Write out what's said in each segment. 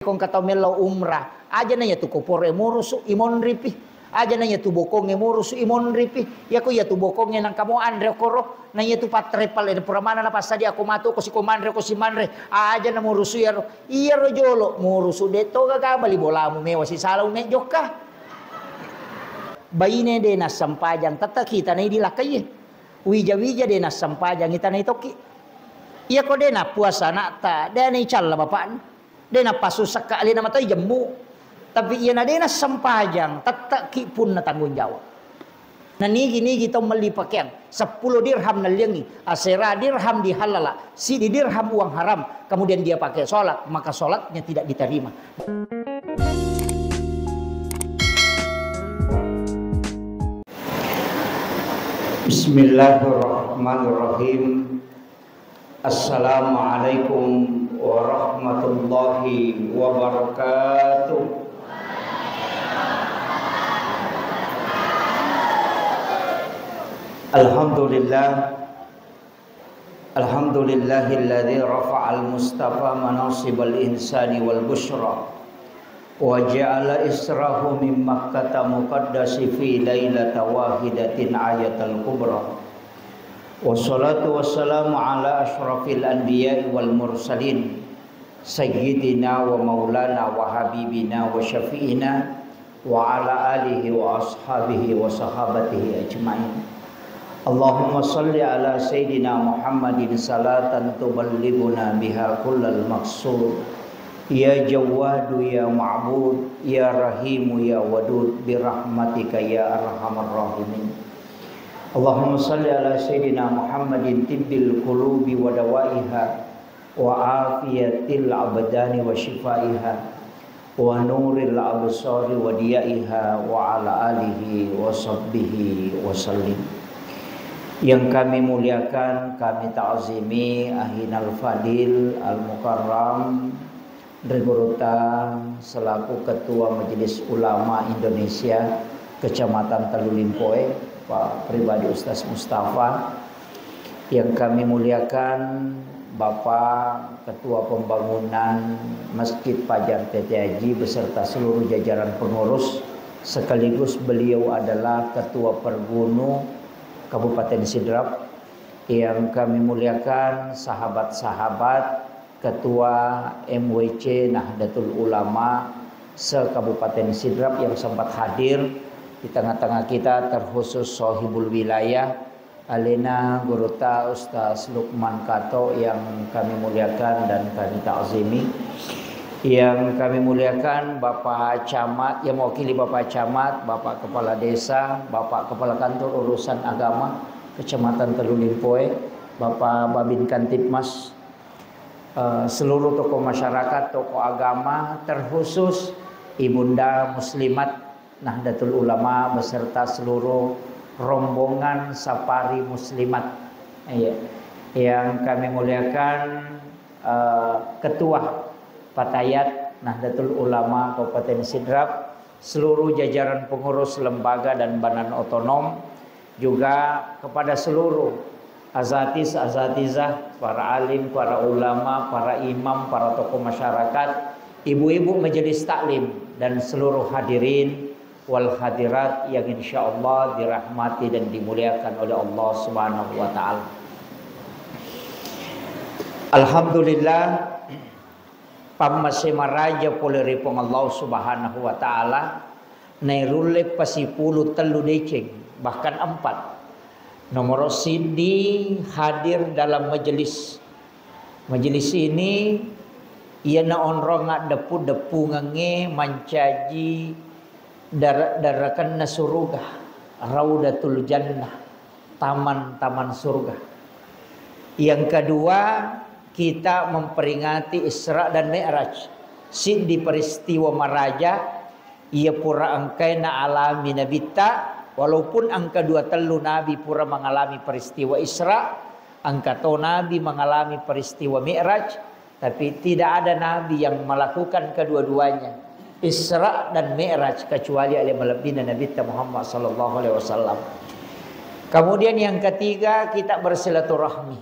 kong kata melo umrah aja nanya tu kopore murusu imon ripi aja nanya tu bokong murusu imon ripi ya ko ya tu bokong nang kamo andre koro nanya tu patrepal ede puramana na pasadi aku matu ko si komandre ko si mandre aja na murusu ya ro iya ro jolo murusu de to ga bali bolamu mewa si salau me jokka bayine de na sampajang tata kita na dilakai wija-wija de na sampajang kita na itoki iya ko de na puasa na ta de na icalla bapak de na pasusak ka alina matay jemmu tapi iya na de na sampajang tataki pun na tanggung jawab na nigi tau meli pakaian 10 dirham na liangi asera dirham dihalala si di dirham uang haram kemudian dia pakai sholat maka sholatnya tidak diterima. Bismillahirrahmanirrahim. Assalamualaikum warahmatullahi wabarakatuh. Alhamdulillahilladzi rafa'al mustafa manasibal insani wal busyra wa ja'ala israhu min makkata muqaddasi fi lailata wahidatin ayatal kubra. Wassalatu wassalamu ala asyrafil anbiya'i wal mursalin sayyidina wa maulana wa habibina wa syafi'ina wa ala alihi wa ashabihi wa sahabatihi ajma'in. Allahumma salli ala sayyidina Muhammadin salatan tuballighuna biha kullal maqsud ya jawadu ya ma'bud ya rahimu ya wadud birahmatika ya arhamar rahimin. Allahumma salli ala sayyidina Muhammadin tibbil qulubi wa dawaiha wa afiyatil abdani wa shifaiha wa nuril absari wa diyaiha wa ala alihi wa sahbihi wa sallim. Yang kami muliakan, kami ta'zimi Ahinal Fadil Al-Mukarram Driguruta selaku Ketua Majelis Ulama Indonesia Kecamatan Talulimpoe, Pak Pribadi Ustaz Mustafa. Yang kami muliakan Bapak Ketua Pembangunan Masjid Pajar Tete Haji beserta seluruh jajaran pengurus, sekaligus beliau adalah Ketua Pergunu Kabupaten Sidrap. Yang kami muliakan sahabat-sahabat Ketua MWC Nahdlatul Ulama se-Kabupaten Sidrap yang sempat hadir di tengah-tengah kita, terkhusus Sohibul Wilayah Alena Guruta Ustaz Lukman Kato yang kami muliakan dan kami ta'zimi. Yang kami muliakan Bapak Camat yang mewakili Bapak Camat, Bapak Kepala Desa, Bapak Kepala Kantor Urusan Agama Kecamatan Talulimpoe, Bapak Babin Kantipmas, seluruh tokoh masyarakat, tokoh agama, terkhusus Ibunda Muslimat Nahdlatul Ulama beserta seluruh rombongan Safari Muslimat. Yang kami muliakan Ketua Patayat Nahdlatul Ulama Kabupaten Sidrap, seluruh jajaran pengurus lembaga dan badan otonom, juga kepada seluruh azatizah, para alim, para ulama, para imam, para tokoh masyarakat, ibu-ibu majelis taklim dan seluruh hadirin wal hadirat yang insyaallah dirahmati dan dimuliakan oleh Allah Subhanahu wa taala. Alhamdulillah pamasema raja poleripong Allah Subhanahu wa taala nairulek pasipulu telu deceng bahkan 4 nomor sidi hadir dalam majelis ini ia na onronga depu ngange mancaji darakan na surga raudatul jannah, taman-taman surga. Yang kedua, kita memperingati Isra dan Mi'raj. Sindi peristiwa maraja ia pura angkai na alami nabita, walaupun angka 2 telu nabi pura mengalami peristiwa Isra, angka to nabi mengalami peristiwa Mi'raj, tapi tidak ada nabi yang melakukan kedua-duanya, Isra dan Mi'raj, kecuali oleh melebihnya Nabi Muhammad sallallahu alaihi wasallam. Kemudian yang ketiga, kita bersilaturahmi.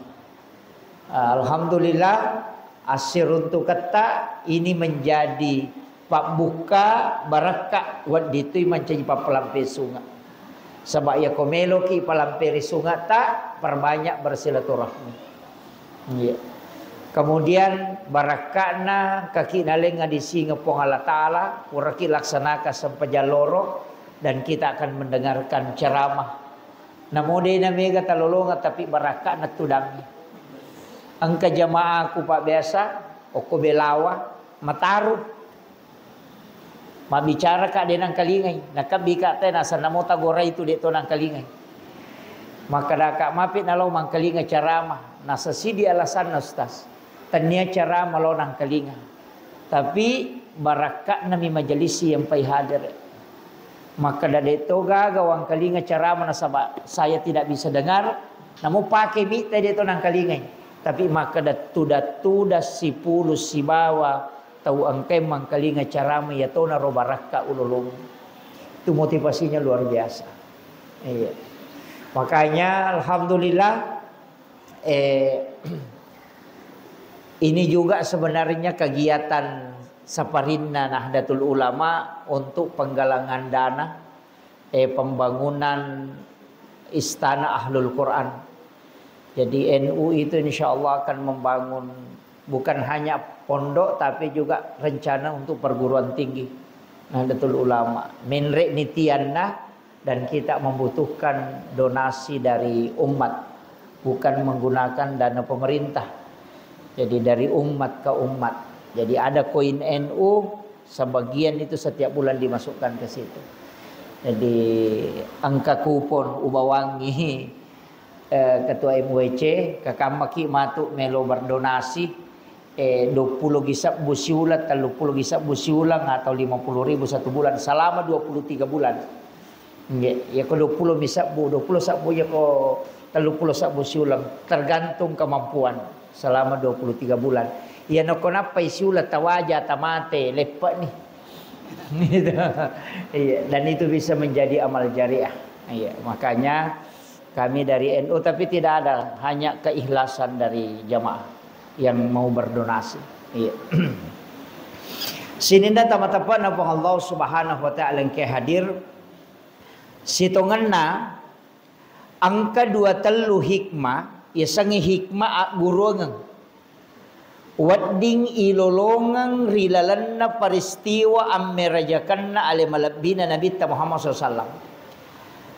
Alhamdulillah Asir untuk kata ini menjadi pak buka barakat wat ditui mencari papelampe sungai. Sebab ya komelo ki palampiri sungai tak perbanyak bersilaturahmi. Ya. Kemudian barakatna kaki naleng ngadi ngepong Allah Ta'ala uraki laksanakan sampai jaloro dan kita akan mendengarkan ceramah. Namun dia mega talolonga tapi barakatna tudang. Angka jamaah aku pak biasa, oko belawa, mataruh, ma bicara kak denang kalingay, nakabi kak teh nasa namo tagora itu dito nang kalingay. Maka dah kak mapit nalau mang kalingay ceramah, nasa sidi alasan nastas, tania ceramah lo nang kalingay. Tapi barakat nami majalisi yang pai hadir. Maka dah dito gagawang kalingay ceramah nasa saya tidak bisa dengar, namo pakai mite dito nang kalingay. Tapi maka tuda si pulus si bawa tahu angkai mangkalinga carama ya tona robaraka ululung. Itu motivasinya luar biasa. Iya. Makanya alhamdulillah ini juga sebenarnya kegiatan Saparinna Nahdlatul Ulama untuk penggalangan dana pembangunan Istana Ahlul Quran. Jadi NU itu insya Allah akan membangun bukan hanya pondok tapi juga rencana untuk perguruan tinggi Nahdlatul Ulama. Minrek nitianna dan kita membutuhkan donasi dari umat bukan menggunakan dana pemerintah. Jadi dari umat ke umat. Jadi ada koin NU sebagian itu setiap bulan dimasukkan ke situ. Jadi angka kupon Ubawangi Ketua MWC kakamaki matu melo berdonasi 20 gisap busiulat 30 gisap busiulang atau 50.000 satu bulan selama 23 bulan. Ya ko 20 gisap bu 20 sabu ya ko 30 sabu busiulang tergantung kemampuan selama 23 bulan. Ya no konapa isiulat tawaja tamate lepak nih. Iya, dan itu bisa menjadi amal jariah. Iya, makanya kami dari NU tapi tidak ada hanya keikhlasan dari jamaah yang mau berdonasi. Iya. Sininda tamat-tamat napa Allah Subhanahu wa taala ke hadir sitonganna angka 23 hikmah ya sangi hikmah guruang wadding ilolongang rilalanna peristiwa ammerajakanna ale malabina Nabi Muhammad SAW.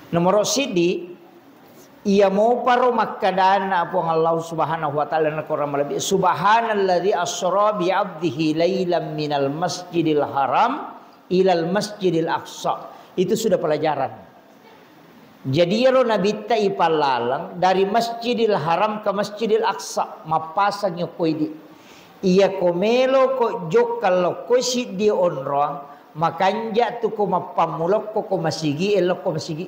Nomor sidi ia mau paro makkadana apa Allah Subhanahu wa taala na Quran malabi subhanalladzi asra bi 'abdihi lailan minal masjidil haram ilal masjidil aqsa. Itu sudah pelajaran. Jadi ya Nabi ta ipalalang dari Masjidil Haram ke Masjidil Aqsa mapasang yo koidi. Ia komelo ko jok kalau ko si di onroang makanja tu ko mapamulok ko masigi elok ko masigi.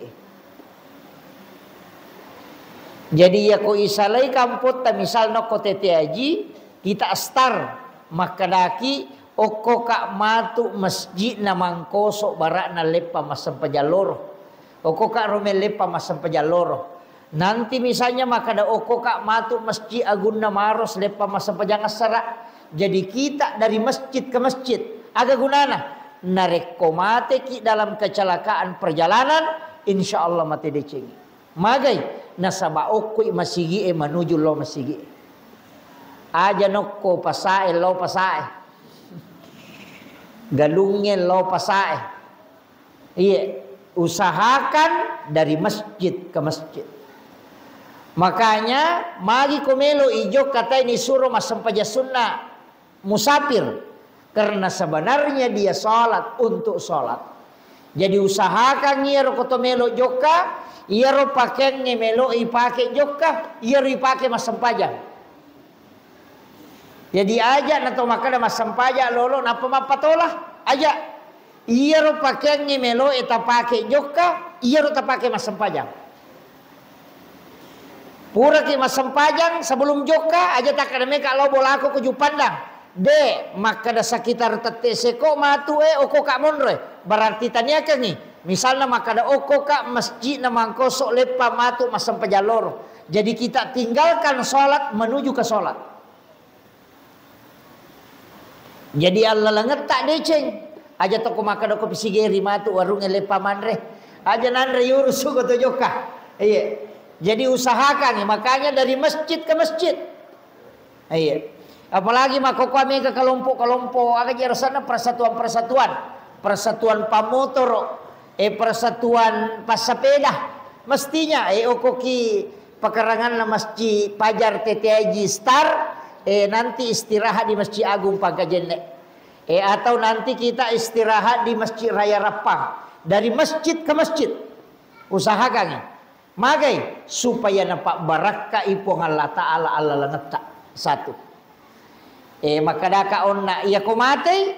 Jadi ya ko isalai kamput ta misal no ko tete aji kita astar makadaki oko kak matu masjid na mangkoso barak na lepa masam pajaloro. Oko kak romel lepa masam pajaloro. Nanti misalnya makada oko kak matu masjid agun na maros lepa masam pajangasara. Jadi kita dari masjid ke masjid aga gunana narekomate ki dalam kecelakaan perjalanan insyaallah mati decengi. Magai nasaba okoi masigi menuju lo masigi. Aja nokko pasae lo pasae. Galungnya lo pasae. Iya, usahakan dari masjid ke masjid. Makanya magi komelo ijo kata ini suruh masampaja sunnah musafir karena sebenarnya dia sholat untuk sholat. Jadi usahakan ngiro kotomelo joka. Iyaro pakai ngemelo ipake joka, iyaro ipake masampaja. Jadi aja nato makada masampaja lolo napa mapatolah aja. Iyaro pakai ngemelo eta pake joka, iyaro ta pake masampaja. Pura ki masampajang sebelum joka aja tak kada meka lo bolako kuju pandang. De makada sekitar teteseko matu oko kak monre. Berarti tanya ke nih. Misalnya makada oko kak masjid na mangkosok lepa matu masam pajalor. Jadi kita tinggalkan sholat menuju ke sholat. Jadi Allah langet tak deceng. Aja toko makan doko pisigeri matu warung lepa manre. Aja nanre yurusu goto joka. Iya. Jadi usahakan, makanya dari masjid ke masjid. Iya. Apalagi mako kami ke kelompok-kelompok, aga sana persatuan pamotor, persatuan pasapeda. Mestinya okoki pekarangan na masjid Pajar TTIG Star, nanti istirahat di Masjid Agung Pangkajene. Atau nanti kita istirahat di Masjid Raya Rapang. Dari masjid ke masjid. Usahakan. Magai supaya nampak barakah ipong Allah Ta'ala Allah langetak. Satu. Maka daka onna iya ko mati.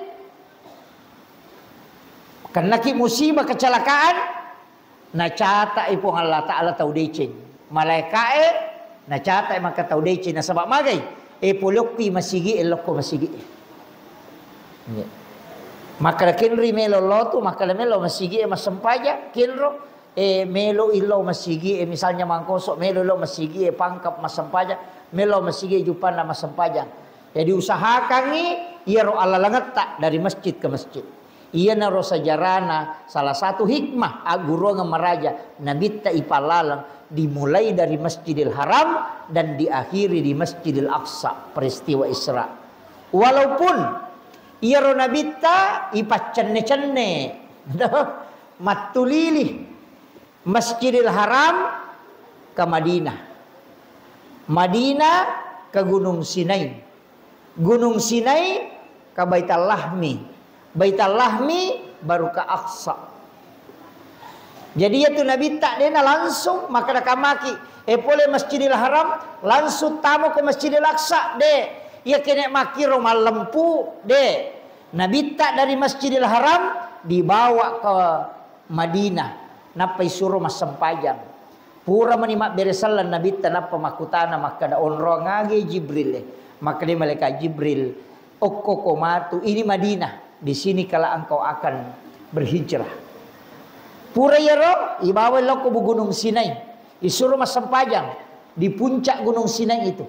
Karena ki musibah kecelakaan. Nacata ipong Allah Ta'ala tau decing. Malaikae nacata maka tau decing. Na sabab magai. Pulokpi masigi eloko masigi. Maka kinri melo lotu maka melo masigi masempaja kinro melo ilo masigi misalnya mangkosok melo ilo masigi pangkap masempaja melo masigi jupan masempaja. Jadi usahakan ni ia ro ala langet tak dari masjid ke masjid. Ia naro sajarana salah satu hikmah aguro ngemaraja nabi ta ipalalang dimulai dari Masjidil Haram dan diakhiri di Masjidil Aqsa peristiwa Isra. Walaupun iya ro nabita ipat cenne-cenne matulili Masjidil Haram ke Madinah. Madinah ke Gunung Sinai. Gunung Sinai ke Baitul Lahmi. Baitul Lahmi baru ke Aqsa. Jadi itu nabita dena langsung maka kamaki pole Masjidil Haram langsung tamu ke Masjidil Aqsa de. Ia kena makiro malempu de. Nabi tak dari Masjidil Haram dibawa ke Madinah. Napa suruh mas sempajang. Pura menimak beresalan Nabi tak napa makutana maka da onro ngage Jibril. Maka dia malaikat Jibril. Okko komatu ini Madinah. Di sini kala engkau akan berhijrah. Pura yaro ibawa lo ke Gunung Sinai. Disuruh mas sempajang di puncak Gunung Sinai itu.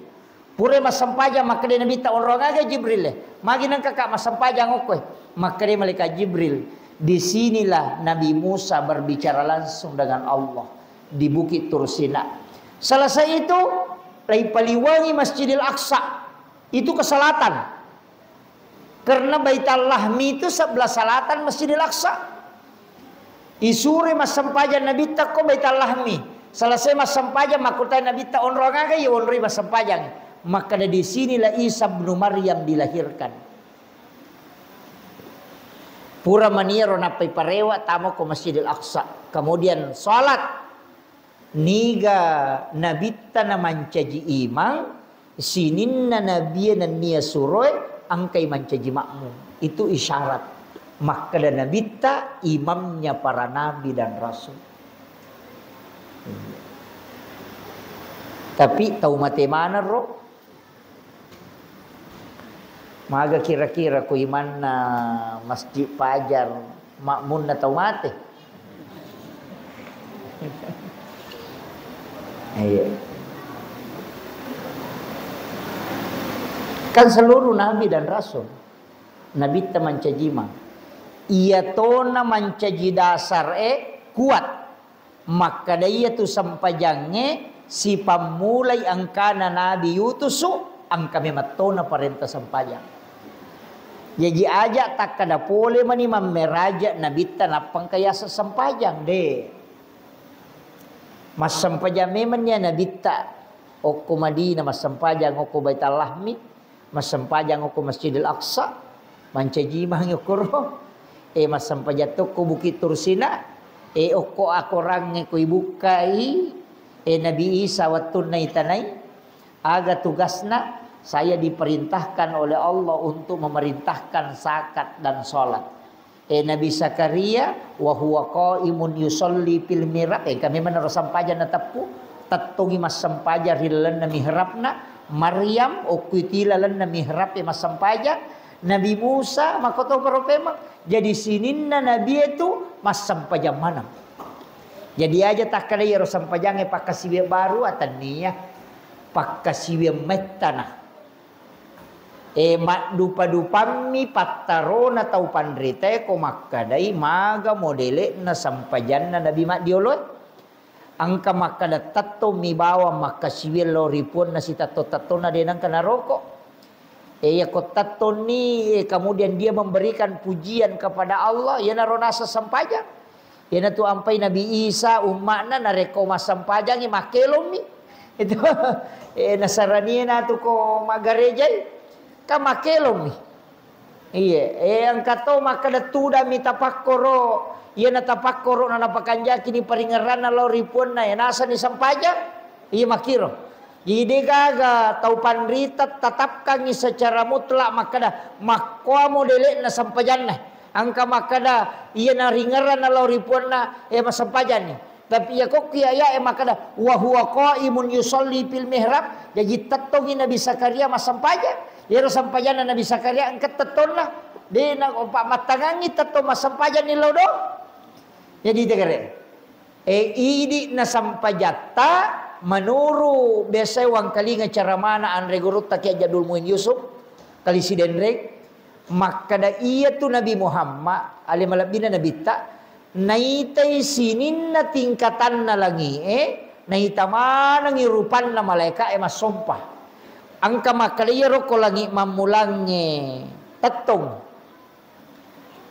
Pure mas sempajang maka dia Nabi tak orang aja Jibril magi nang kakak mas sempajang oke maka dia malaikat Jibril. Disinilah Nabi Musa berbicara langsung dengan Allah di Bukit Tursina. Selesai itu lai paliwangi Masjidil Aqsa itu ke selatan karena Baitul Lahmi itu sebelah selatan Masjidil Aqsa. Isure mas sempajang Nabi tak ko Baitul Lahmi. Selesai mas sempajang makutai Nabi tak orang aja ya onri mas sempajang. Maka dari sinilah Isa bin Maryam dilahirkan. Pura maniero napai parewa tamu ke Masjidil Aqsa. Kemudian salat niga nabita na mancaji imang sininna nabiya nan niya suroy angkai mancaji makmum. Itu isyarat. Maka dan nabita imamnya para nabi dan rasul. Tapi tahu mate mana roh? Maga kira-kira ku iman na Masjid Pajar makmun na tau mate. Iya. Kan seluruh nabi dan rasul nabi ta mancajima. Ia tona mancaji dasar kuat. Maka daya tu sampajange si pamulai angkana nabi yutusu ang kami matona parenta sampajang. Jadi aja tak kada pole mani mameraja nabita napang kaya sa sampajang de. Mas sampajang memang niya nabita oko Madinah mas sampajang oko Baitul Lahmi mas sampajang oko Masjidil Aqsa mancajimah ngokoro mas sampajang to ko Bukit Tursina oko akorang ko ibukai Nabi Isa watun na itanay aga tugasna saya diperintahkan oleh Allah untuk memerintahkan zakat dan sholat. Nabi Zakaria wa huwa qaimun yusolli fil mihrab. Kami menerus sampajan natapu tatungi mas sampaja rilan na mihrabna Maryam okuitila lan na mihrab mas sampaja Nabi Musa makoto paropema. Jadi sininna nabi itu mas sampaja mana. Jadi aja tak kada ya sampajange pakasiwe baru atania pakasiwe metana. mak dupa-dupammi pattarona tau pandrite ko makkadai maga modele na sampajan na nabi mak dioloi angka makkada tatto mi bawa makka siwelo ripun na si tatto na denang kana rokok ya ko tatto ni kemudian dia memberikan pujian kepada Allah ya naronasa sampajan ya na tu ampai Nabi Isa umakna nareko masampajan ni makelom mi itu nasarania na tu ko magarejai kamakelom ni iya ang kato makada tuda mi tapakkoro iya na tapakkoro na napakanjaki ni paringaran na loripun na ya nasa ni sampaja iya makiro jadi gaga tau panrita tatapkan ni secara mutlak makada makwa modele na sampajan na angka makada iya na ringaran na loripun na ya masampajan ni tapi ya kok kiaya makada wa huwa qaimun yusolli fil mihrab jadi tattongi Nabi Zakaria masampajan Yero sampajan na Nabi Zakaria angkat teton lah. Dia nak opak matangangi teton masampajan ni lodo. Jadi tegare. Idi na sampajata menuru biasa wang kali ngacara mana andre guru takia Jadul Muin Yusuf kali si denrek maka da iya tu Nabi Muhammad ali malabina Nabi ta naitai sinin na tingkatan na langi naita mana ngirupan na malaikat mas sompah angka makaliyaro ko langi mamulangi tetong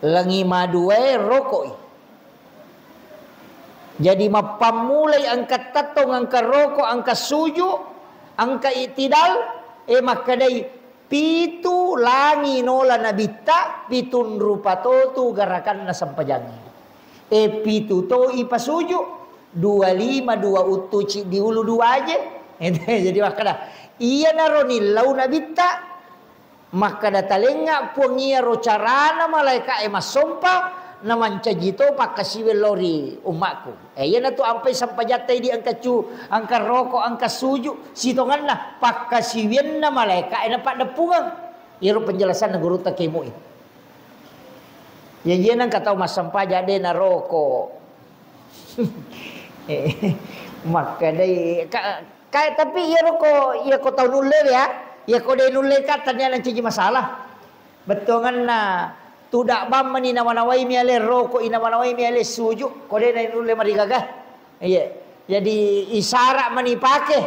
langi maduai rokoi jadi mapamulai angka tetong angka rokok angka suju angka itidal makadai pitu langi nola nabita pitun rupa tu garakan na sampajangi pitu to ipasuju 25 dua utuci di ulu dua aja jadi makada iya naroni lau nabita maka datalenga puangia rocarana malaikat emas sompa na mancajito pakasiwe lori umakku iya na tu ampai sampajatai di angka cu angka rokok angka suju sitongan na pakasiwen na malaikat na pak depungang iro penjelasan na guru takemu ya iya nang katau mas sampajade na rokok maka dai kaya tapi iya roko iya ko tau nulle ya iya ko dai nulle katanya nan ciji masalah betongan na tudak bam mani nawanawai miale roko inawanawai miale suju ko dai nulle marigagah iya jadi isyarat mani pake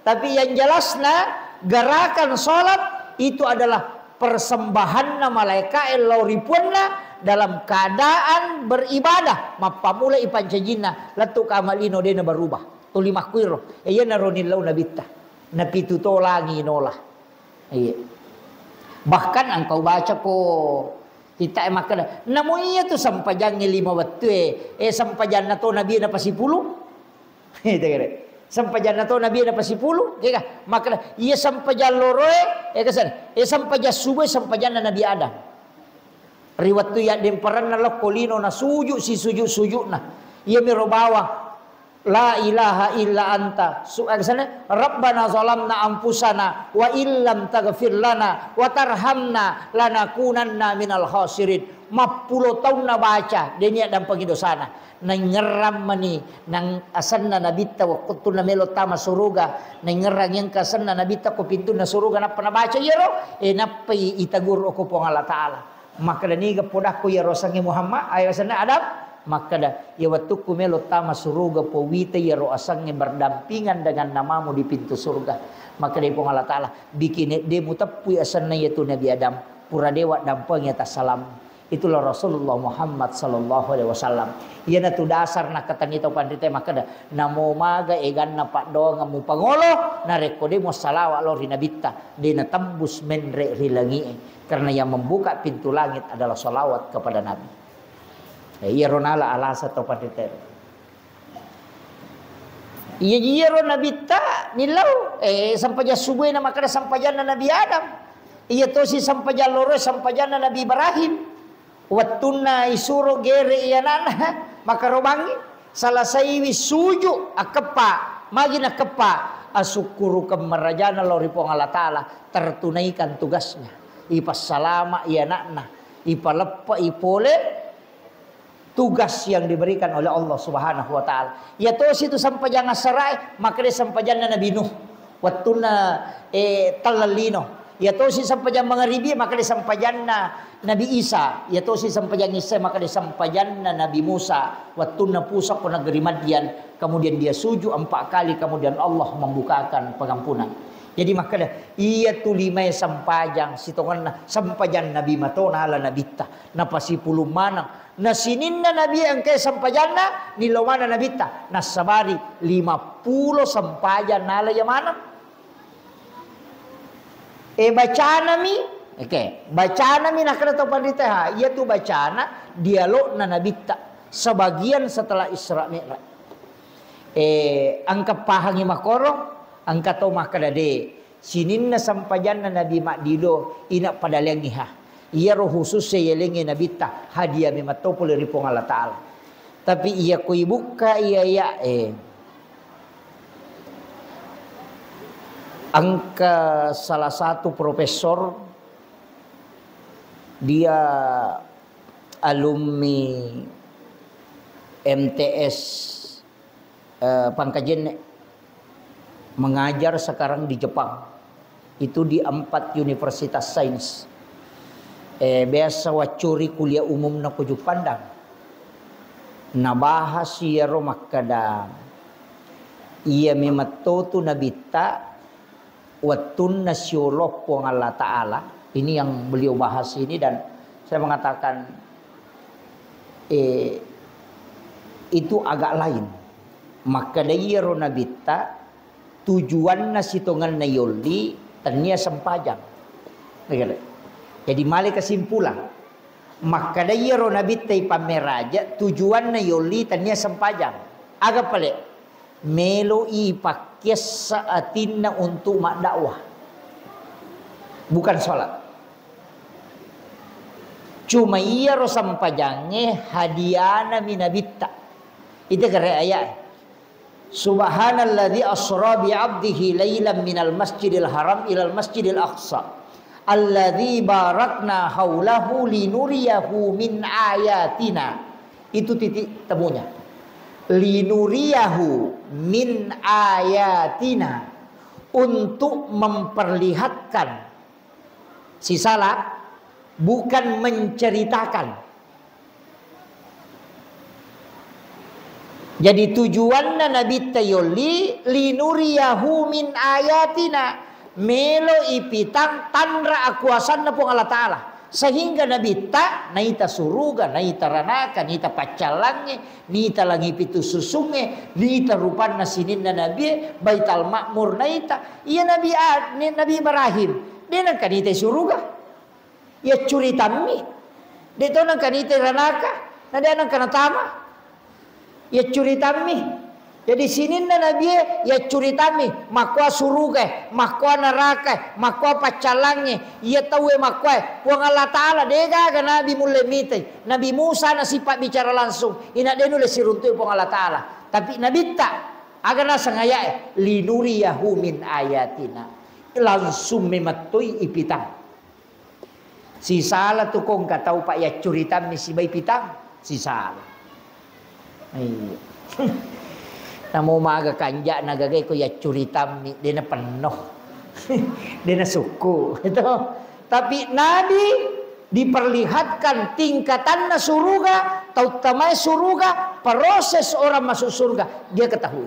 tapi yang jelas na gerakan salat itu adalah persembahan na malaikat eloripuna dalam keadaan beribadah mapamula ipancajina latu kamalino dena berubah tuli makwiro iya naroni lau nabita napitu to langi nolah iya bahkan engkau baca po kita makana namo iya tu sampajan ni 5 waktu sampajan na to nabi na pasipulu itu kira sampajan na to nabi na pasipulu kira makana iya sampajan loroe kasan sampajan subuh sampajan na nabi Adam riwat tu ya demparan na lokolino na suju si suju na iya mirobawa la ilaha illa anta sana rabbana zalamna anfusana wa illam taghfir lana wa tarhamna lanakunanna minal khasirin 10 tahun na baca denya dan pangidosana nang ngeram mani nang asanna nabita waktu na melo tama suruga nang ngerang yang kasanna nabita ko pintu na suruga na panabaca yero napai itagur ko po Allah taala maka daniga podak ko yero sangi Muhammad ayo sana Adam maka dah ya waktu kumelo tama suruga po wita ya roasangnya berdampingan dengan namamu di pintu surga maka dari Allah Ta'ala bikin dia mutapui asanna yaitu Nabi Adam pura dewa dampangnya tak salam itulah Rasulullah Muhammad sallallahu alaihi wasallam ia na tu dasar na katangita pandite maka dah namo maga egan na pak do ngamu pangolo na rekode mo salawat lor hinabita dia na tembus menre rilangi karena yang membuka pintu langit adalah salawat kepada Nabi iya ronala alasa to patiter iya Nabi ta nilau sampaja subuh na makada sampajan na Nabi Adam iya to si sampajan loro sampajan na Nabi Ibrahim wattuna isuro gere iya nana makarobangi salasai wisuju akepa magi nakepa asukuru kemerajana lori pong Allah Ta'ala tertunaikan tugasnya ipas salama iya nakna ipalepa ipole tugas yang diberikan oleh Allah Subhanahu wa taala. Ya to situ sampajan sarai maka dia sampajan Nabi Nuh. Wattuna talalino. Ya to si sampajan mangaribi maka disampajanna Nabi Isa. Ya to si sampajan Isa maka disampajanna Nabi Musa. Wattuna pusak ke negeri Madian. Kemudian dia sujud 4 kali. Kemudian Allah membukakan pengampunan. Jadi maka dah iya tu limai sampajang sitongan sampajan Nabi matona ala Nabi ta na pasipulu manang na sininna Nabi ang kay sampajanna nilawana Nabi ta na sabari 50 sampajan ala yamana bacana mi bacana mi nakada to pandita ha iya tu bacana dialog na Nabi ta sebagian setelah Isra Mi'raj angka pahangi makorong angka to makadade sinin na sampajan na Nabi Makdilo ina padalengiha iya roh khusus seyelengi Nabi ta hadiah memato pole ripong Allah Ta'ala tapi iya ko ibuka iya ya angka salah satu profesor dia alumni MTS Pangkajen mengajar sekarang di Jepang itu di 4 universitas sains biasa wacuri kuliah umum na kuju pandang nabahas iya romak kada iya mematotu nabita watun nasyolok pong Allah Ta'ala ini yang beliau bahas ini dan saya mengatakan itu agak lain maka iya ro nabita tujuan na sitongan na yoli tania sempajang. Jadi mali kesimpulan. Maka daya ro nabitai pameraja tujuan na yoli tania sempajang. Aga pale melo ipakyas saatin na untuk mak dakwah. Bukan sholat. Cuma iya ro sampajangnya hadiana minabita. Itu kira ayat. Subhanalladzi asra bi 'abdihi lailan minal masjidil haram ilal masjidil aqsa alladzi barakna haulahu linuriyahu min ayatina itu titik temunya linuriyahu min ayatina untuk memperlihatkan si salah bukan menceritakan. Jadi tujuanna Nabi tayoli linuriyahu min ayatina melo ipitang tanra akuasanna pong Allah Ta'ala sehingga Nabi ta naita suruga naita ranaka naita pacalange naita langi pitu susunge naita rupanna sininna Nabi Baital Ma'mur naita iya Nabi Ibrahim dia nang kanita suruga ya curi tammi dia to nang kanita ranaka na dia nang kanatama ya curitami. Jadi sini na Nabi ya curitami makwa suruga, makwa neraka, makwa pacalange, ya tahu makwa puang Allah Ta'ala dega ga Nabi mulai mite. Nabi Musa na sifat bicara langsung, ina denu le siruntul puang Allah Ta'ala. Tapi Nabi tak agana sangaya linuriyahu min ayatina. Langsung mematui ipitang. Si salah tu kong katau pak ya curitami si bay pitang, si salah. Namo maga kanja nagagay ko ya curitam dia na penuh dia na suku itu tapi Nabi diperlihatkan tingkatan na surga tautamai surga proses orang masuk surga dia ketahui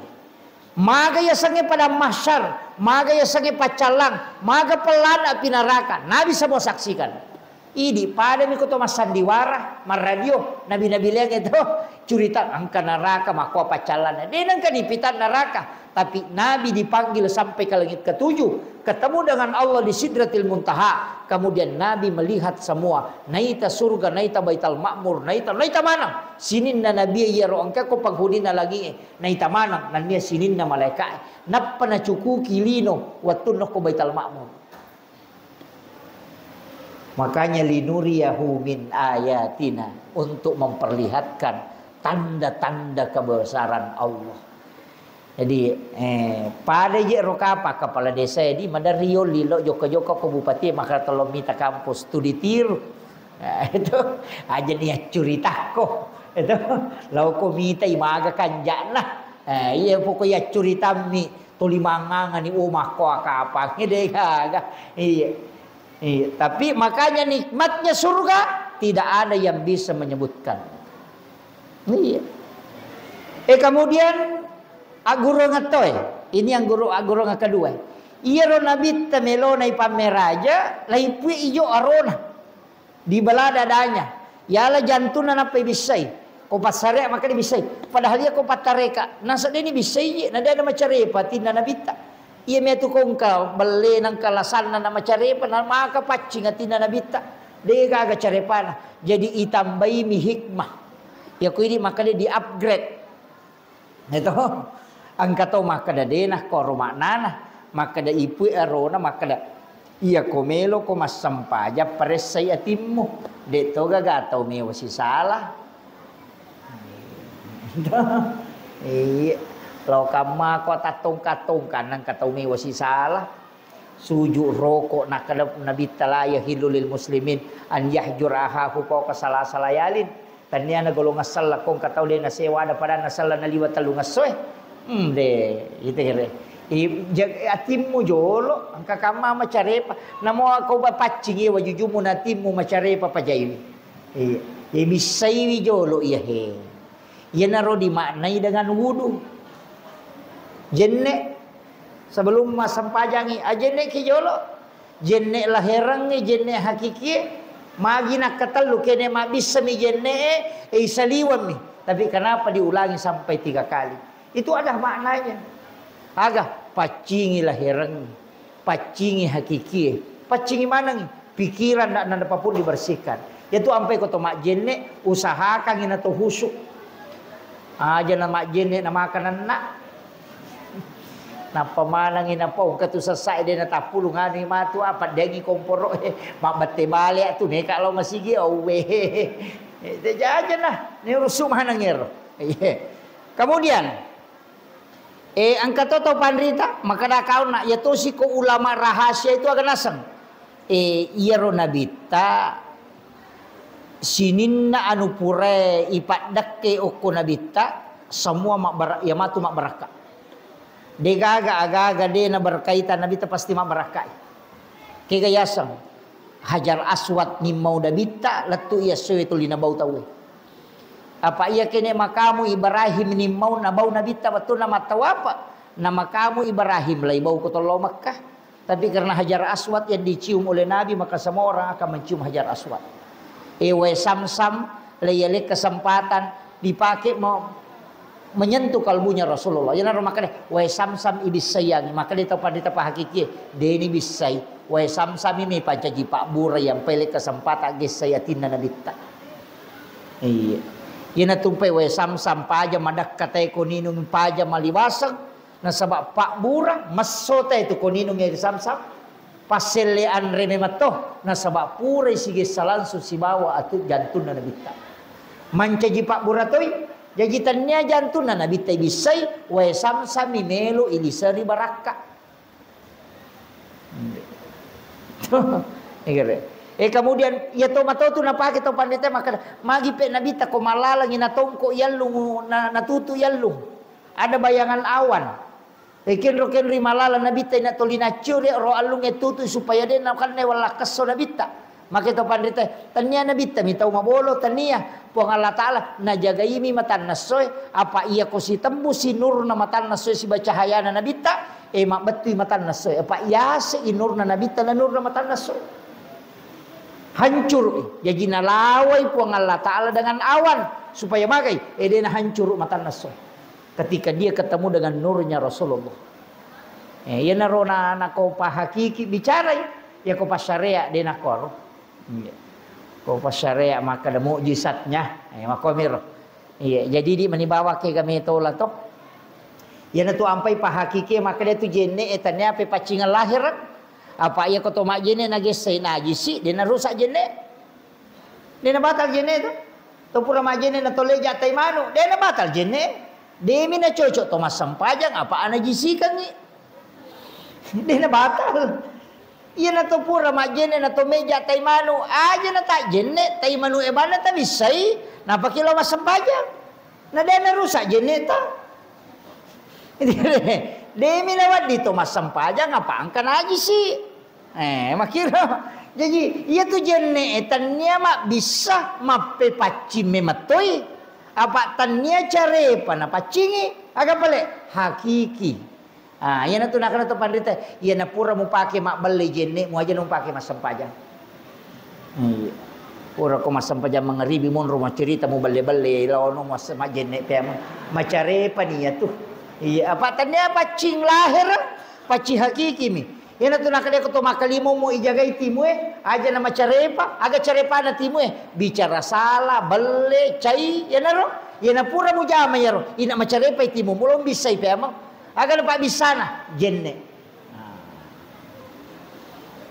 maga ya sange pada mahsyar maga ya sange pacalang maga pelan api neraka Nabi semua saksikan idi pada mi kuto mas sandiwara mar radio nabi-nabi liang itu cerita angka neraka makwa pacalan dia nang kanipitan neraka tapi Nabi dipanggil sampai ke langit ke-7 ketemu dengan Allah di Sidratil Muntaha kemudian Nabi melihat semua naita surga naita Baital Ma'mur naita mana sinin na Nabi ya ro angka ko panghudina lagi naita mana nan dia sinin na malaikat nappa na cuku kilino watun ko Baital Ma'mur. Makanya linuriyahu min ayatina untuk memperlihatkan tanda-tanda kebesaran Allah. Jadi pada je rokapa kepala desa di Madario lilo joko-joko ke bupati maka tolong minta kampus studi tiru. Nah, itu aja dia curita ko. Itu lau ko minta imaga kanjana. Iya pokoknya curita mi tulimangan ni umah ko apa ngede kaga. Iya. Iya, tapi makanya nikmatnya surga tidak ada yang bisa menyebutkan. Iya. Kemudian guru ngatoy. Ini yang guru nga kedua. Iya ro nabi temelo na ipameraja lai pui ijo arona di balada adanya. Yala jantuna na bisay. Ko pasare maka dia bisay. Padahal dia ko patareka. Nasa dia ni bisay na dia na macarepa tinna nabita. Iya metu kongka beli nang kalasan na macarepa na maka pacing atina nabita. Dia gaga carepana. Jadi itambai mi hikmah. Ya ko ini maka dia di-upgrade. Ito. Ang kato maka da denah ko romanana. Maka da ipu arona maka da iya komelo ko masampaja paresay atimmo. Dito gagataw mi wasi salah. Iya. Lau kama ko tatong-katong kanang kataw mi wasi salah. Suju rokok nak nabita laya hilulil muslimin an yahjur ahahu ko kasala-salayalin. Tanya na golong asal kong kataw din na sewa ada pada nasal na liwat talungasoy. De itu kira. Atimmu jolo angka kama macarepa namo ako ba pacing wa jujumu natimmu macarepa pajayi. Bisai jolo iya he. Ia naro dimaknai dengan wudu. Jenne sebelum masam pajangi ajenne ki jolo. Jenne lahirangi jenne hakiki magi nak katalu kene ma bisa mi jenne saliwam mi. Tapi kenapa diulangi sampai 3 kali? Itu ada maknanya. Agak pacingi lahiran, pacingi hakiki, pacingi mana nih? Pikiran nak nanda apapun dibersihkan. Itu sampai kau mak jenne usahakan ina to husuk. Aja nama jenne nama makanan nak. Napa manang ina pau katu sesai dia na tapulung ani matu apa dengi komporo mak bate balik tu ne kalau masih gi awe. Itu jajan lah. Ni rusum hanangir. Kemudian angkat toto pandrita maka dah kau nak ya tosi ko ulama rahasia itu agak nasang. Iya ro nabita sininna anu pure ipat dakke oko nabita semua ya matu mak beraka. Degaga aga de na berkaitan nabita pasti mak beraka. Kegayasang hajar aswad ni mau nabita latu iya sewe tu lina bau tahu. Apa ia kene makamu Ibrahim ni mau na bau nabita betul nama tahu apa? Nama kamu Ibrahim lai bau kotolo Makkah. Tapi karena hajar aswad yang dicium oleh Nabi maka semua orang akan mencium hajar aswad. Samsam layalik kesempatan dipakai mau menyentuh kalbunya Rasulullah. Jangan makanya samsam ibis sayangi maka dia tahu pada apa hakiki deni bisai. Samsam ini pancaji pak bura yang pelik kesempatan ges saya tinna nabita. Iya. Yana tumpai samsam paja madak katai koninung paja maliwasang na sabab pak bura masota itu koninung yang samsam paselean rememato na sabab pura sige salansu si bawa atu jantun na nabita mancaji pak bura toy jajitannya jantun na nabita bisai samsam mimelo ilisari baraka. Kemudian ya tomato tu napake to pandita maka magi pe nabita ko malalang ina tongko yallung na tutu yallung. Ada bayangan awan. Kenri malala nabita ina tolina curi ro alung tutu supaya dia nakan ne wala kaso nabita. Maka to pandita tanya nabita mitau mabolo tania puang Allah taala na jagai mi matan nasoy apa iya ko si tembus si nur na matan nasoy si bacahaya na nabita mak betu matan nasoy apa iya si nur na nabita na nur na matan nasoy. Hancur jadi nalawai puang Allah Ta'ala dengan awan supaya magai dia hancur mata naso ketika dia ketemu dengan nurnya Rasulullah. Ya narona nako pa hakiki bicara ya ko pa syariah dia nakor. Ko pa syariah maka ada mukjizatnya maka mir. Iya jadi di manibawa ke kami tola to. Ya na tu ampai pa hakiki maka dia tu jenne etanya pe pacingan lahir. Apa ia koto mak jene nagesai najisi dia rusak jene dia batal jene tu to pura mak jene na tole jatai manu dia batal jene dia mina cocok to masam pajang apa anajisi kan ni dia batal ia na to pura mak jene na to meja tai manu aja na tak jene tai manu e bana ta bisai na pakilo masam pajang na dia rusak jene ta dia minawat dito masam pajang apa angkan aja sih makira Jadi ia tu jenne tanya mak bisa mape paci mematoi. Apa tanya care pana pacingi agak balik hakiki. Ia na tu nak kena tu pandita. Ia na pura mu pakai mak beli jenne mu aja nu pakai mas sampaja. Pura ko mas sampaja mengeribi mon rumah cerita mu beli lawan mas mak jenne pe macare pania tu. Iya apa tanya pacing lahir paci hakiki mi. Ia na tu nak kena tu makalimo mu ijagai timu aja nama carepa aga carepa na timu bicara salah beli cai ia na ro. Ia na pura mu jama ya ro. Ina macarepa timu mulom bisa pe amang. Aga dapat bisa na jenne.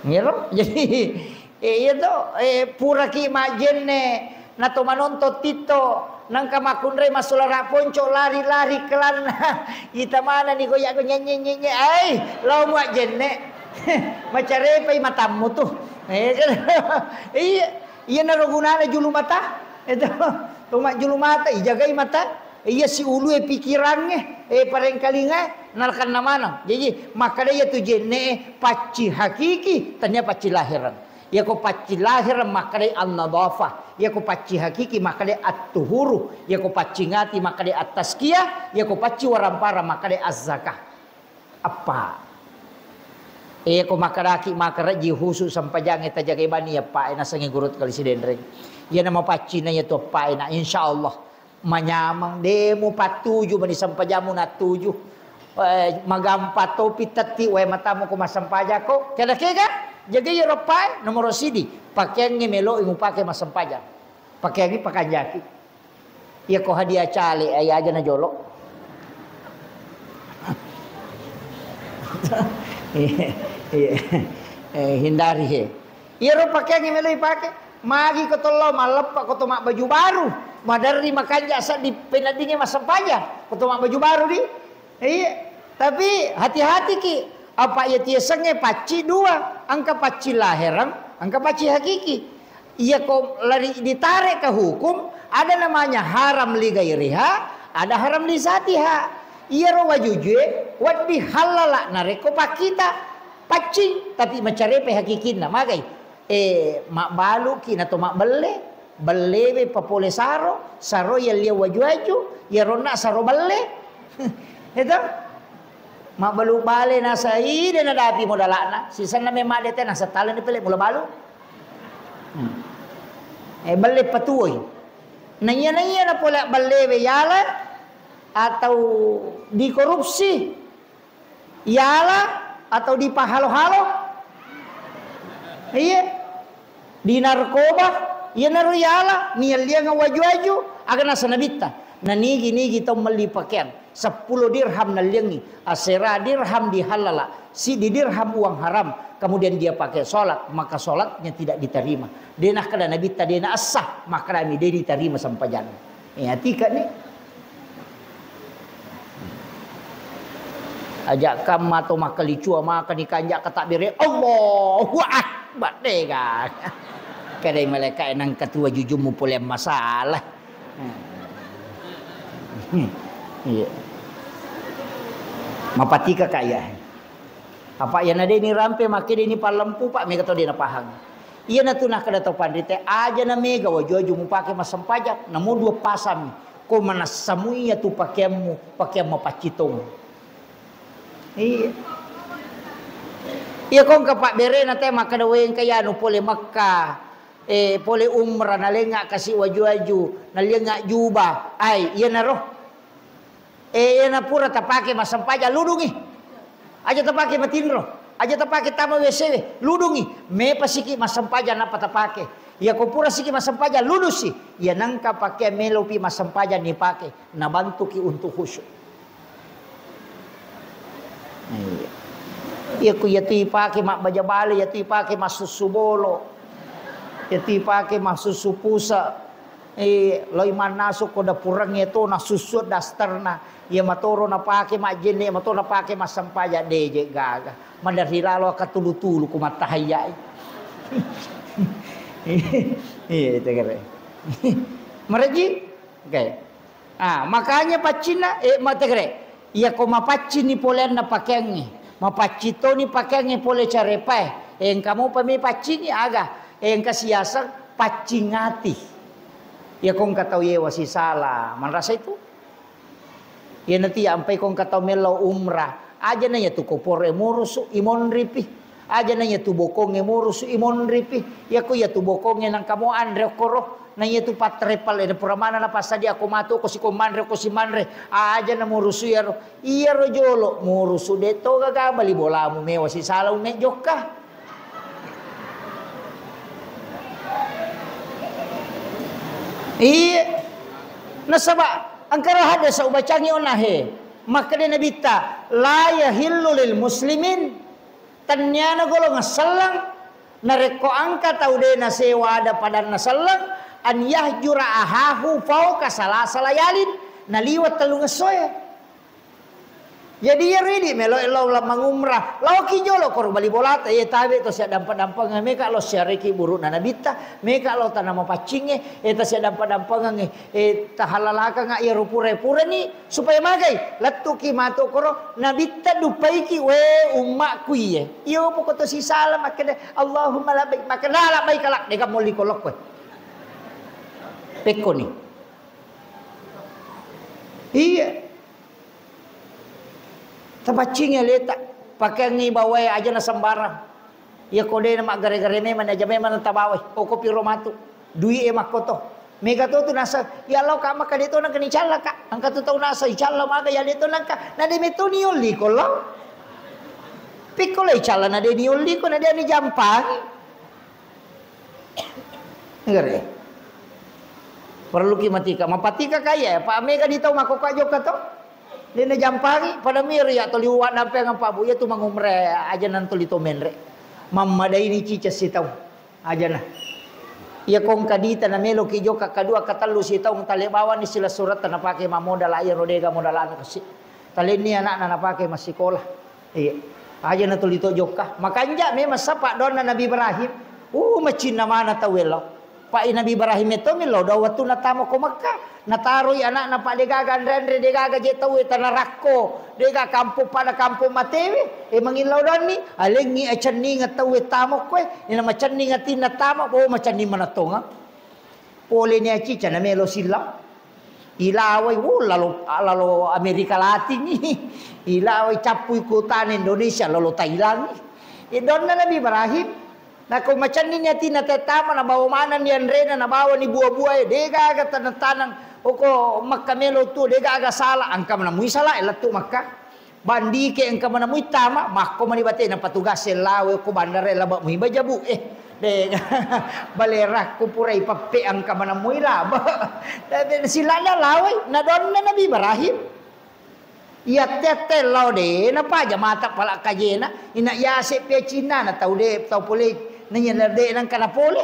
Ngero jadi itu pura ki ma jenne na to manonto tito nang kamakunre masulara ponco lari-lari kelan ita mana ni goyak nyenye ai lau mu jenne macare pai matamu tuh iya na gunana julu mata itu to mak julu mata ijagai mata iya si ulu pikirannya pareng kalinga narkan namana jadi maka dia tu jenne paci hakiki tanya paci lahiran ya ko paci lahiran maka dia an-nadhafah ya ko paci hakiki maka dia at-tuhuru ya ko paci ngati maka dia at-tazkiyah ya ko paci warampara maka dia az-zakah apa ko makaraki makaraji khusus sampajang eta jaga bani ya pak ena sange gurut kali sidendreng ya nama paci na ya tu pak ena insyaallah manyamang demo patuju mani sampajamu na tuju magampa topi tati we matamu ko masampaja ko kada kega jaga ya ropai nomor sidi pakaian melo ingu pakai masampaja pakaian ni pakanjaki ya ko hadiah cale ay aja na jolok hindari he ya ro pakaian melo ipakai magi ko tolo malepak ko to mak baju baru madari makan jasa di penadinya mas sampaja ko to mak baju baru di iya tapi hati-hati ki apa ya tiasenge paci dua angka paci lahiran angka paci hakiki iya kok lari ditarik ke hukum ada namanya haram li gairiha ada haram li zatiha iya ro wajuje wadi halala nareko pakita paci tapi macarepe hakikinna magai mak balu kina to mak belle papole saro ya lia waju ya rona saro belle itu mak balu bale nasai dan ada api modalana sisa na memang dia nasa talan ni pele mula balu belle patuoy nanya na pula belle yala atau di korupsi yala atau di pahalo-halo iya di narkoba iya naru yala niya liya nga waju-waju aga nasa nabita nanigi tau meli pakaian 10 dirham na liyangi asera dirham dihalala si di dirham uang haram kemudian dia pakai sholat maka sholatnya tidak diterima dia nak kada nabita dia na asah maka dia diterima sampai jangan tika nih ajak kam atau makalicua makan ikanjak ketakbir Allahu akbar dega kadai malaikat nang ketua jujumu pole masalah iya mapatika kaya apa ya nade ni rampe make ni palempu pak me kato dia na pahang iya na tunah kada to pandite aja na mega wajoju mu pake masampajak namo dua pasam ko manasamui ya tu pakemu mapacitong iya kong kapak bere na te makada weng kaya no pole Makkah pole umrah nalenga kasih waju-waju nalenga jubah ai iya na roh iya na pura tapake masampaja ludungi aja tapake matinro aja tapake tama WC ludungi me pasiki masampaja na patapake iya ko pura siki masampaja ludusi iya nangka pake melopi masampaja ni pake na bantu ki untuk khusyuk iya ku yati pake mak baja bale yati pake masusu bolo yati pake masusu pusa loi manasuk ko da purang itu na susut dastarna ya matoro na pake mak jene matoro na pake masampaja deje gaga mandari lalo katulu-tulu ku matahaya iya tegere maraji okay makanya pacina mategere iya ko mapaci ni polen na pakenge mapacito ni pakenge pole carepai Yang kamu pami pacing ya aga. Yang kasiasa pacing hati. Ya kong katau ye wasi salah. Man rasa itu. Ya nanti sampai kong katau melau umrah. Aja nanya tu kopore murusu imon ripi. Aja nanya tu bokonge murusu imon ripi. Ya ku ya tu bokonge nang kamu andre koro. Nanya tu patrepal eda puramana na pasa dia aku matu ko si komandre ko si manre. Aja na murusu ya ro. Iya ro jolo murusu deto gaga bali bola mu mewa si salah me joka. Iya. Nasaba angkara hada sa ubacangi onahe. Maka dia nabita la yahillu lil muslimin tanyana golong salang nareko angka tau de na sewa ada padan na salang an yahjura ahahu fauka salasa layalin naliwat telu ngesoya. Jadi ya ready melo elo mangumrah lawaki jolo kor bali bolat ye tabe to sia dampa-dampa meka lo syariki buru na nabita meka lo tanama pacinge eta sia dampa-dampa tahalalaka nga ya rupure-pure ni supaya magai latuki mato koro nabita dupaiki we umma kuye iyo mo ko to si salam makade Allahumma labbaik makada labbaik kalak deka moli kolok we peko ni iya tapacingnya letak pakai ngi bawai aja na sembarang ya kode na magare-gare me man aja me man tabawai o kopi romatu dui e makoto mega to nasa ya lo ka maka dito na kanichala ka ang katuto nasa ichala maga ya dito na ka na de meto ni uli ko lo pikolo ichala na de ni uli ko na de ni jampang ngare perlu kimatika mapatika kaya pa mega dito makoka joka to dia jampari pada miri atau liwat nampai dengan Pak Bu ya tu mangumre aja nanti lito menre mamma dai ni cica sitau aja nah ya kong kadita na melo ki joka kadua katalu sitau tale bawa ni sila surat na pakai mamodal air rodega modalan kasi tale ni anak na pakai masih sekolah iya aja nanti lito joka makanja memang sapa dona Nabi Ibrahim macin na mana tawelo Pak Nabi Ibrahim itu milo dawatu na tamo ko Makkah nataroy anak na pa degaga andre degaga jetaw tanah rakko dega kampo pada kampo matewe mangilaw dan ni alengi achan ni ngataw tamo ko ni na machan ni ngati na tamo ko machan ni manatonga pole ni achi chana melo sila ilaway lalo Amerika Latin ni ilaway chapuy kutan Indonesia lalo Thailand ni don na Nabi Ibrahim na kung machan ni niya tinatetama na bawamanan ni Andre na nabawa ni buwa-buwa dega aga tanang oko makamelo tu dega aga sala angka manamui sala elatu makka bandi ke angka manamui tama makko manibate na patugas lawe ko bandare laba muy bajabu dega balera ko purai pappe angka manamui laba sila na lawe na don na Nabi Ibrahim iya tete law de na pa mata pala kajena ina yase pe Cina na tau de tau pole nanya de nang kana pole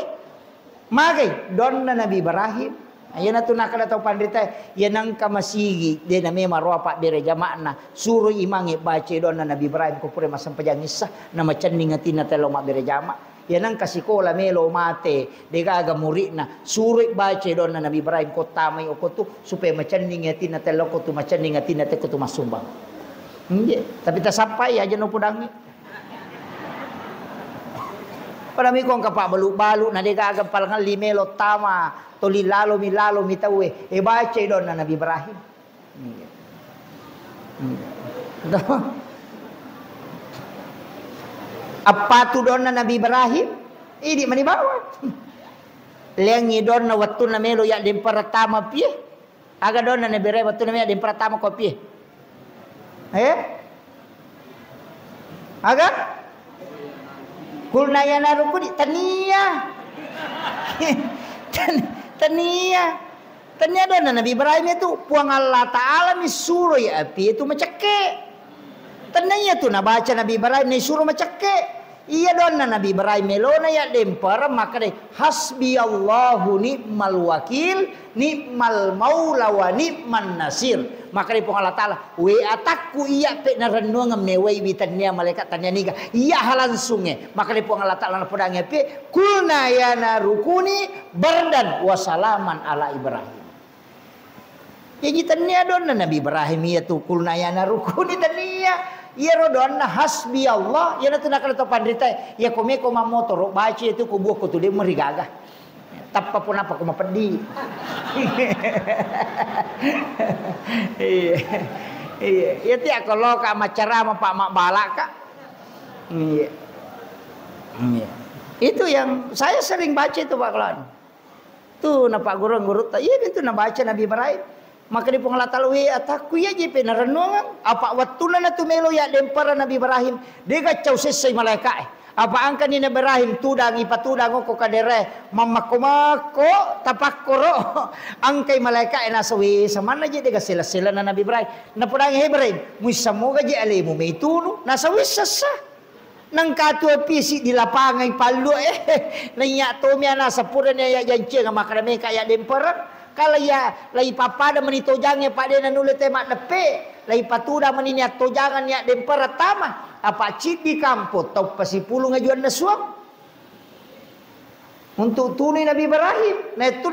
magai don na Nabi Ibrahim ayan na tunakala tau pandita yan ang kamasigi de na may marwa pa bere jamaana suruh imangi baca don na Nabi Ibrahim ko pure masampajang isa na machan ningatin na telo ma bere jama yan ang kasikola melo mate de gaga muri na suruh baca don na Nabi Ibrahim ko tamay o ko tu supaya machan ningatin na telo ko tu machan ningatin na te ko tu masumbang hindi tapi ta sampai aja no pudangi Padami kong kapa balu-balu na degaga palangan limelo tama toli lalo mi tawe baca don na Nabi Ibrahim. Apa tu don na Nabi Ibrahim? Idi mani bawa. Lengi don na waktu na melo ya dem pertama pie. Aga don na Nabi Ibrahim waktu na melo dem pertama ko pie. Aga kulna yana rukudi tania tania dona Nabi Ibrahim itu puang Allah Ta'ala ni suruh ya api itu macake tania tu na baca Nabi Ibrahim ni suruh macake iya dona Nabi Ibrahim melona ya dempar maka deh hasbi Allahu ni'mal wakil ni'mal maula wa ni'man nasir maka deh puang Allah Ta'ala we atakku iya pe na renungan mewai bitania malaikat tanya niga iya halansunge maka deh puang Allah Ta'ala na pedangnya pe kulna yana rukuni bardan wasalaman ala Ibrahim ya tania dona Nabi Ibrahim iya tu kulna yana rukuni tania Iya rodon na hasbi Allah. Ya na tu nak kata pandrita. Ya kome koma motor baca itu ku buah ku tu dia merigagah. Tappa pun apa ku mapedi. Iya. Iya tiak kalau ka macara sama Pak Mak Balak kak. Iya. Iya. Itu yang saya sering baca itu Pak Kelan. Tuh na Pak guru tak. Iya itu na baca Nabi Ibrahim. Maka di pengelatalawi ataku ya jepe na renungan. Apa watuna na tu melo ya dempara Nabi Ibrahim. Dia gacau sesai malaikat. Apa angka ni Nabi Ibrahim tudang ipatudang ko kadere mamakko tapakoro angkai malaikat na sawi samana je dia sila-sila na Nabi Ibrahim. Na pudang Ibrahim musamoga je alimu meitunu na sawi sasa. Nang katu pisi di lapangan palu nanya to mi ana sapura ni ya janci ngama kadame kaya dempara. Kalau ya lai papada menito jange pak dia nulis tema depe lai patuda menini atau jangan ya dempara tama apa cik di kampung tau pasipulu ngajuan nasuang untuk tuni Nabi Ibrahim na itu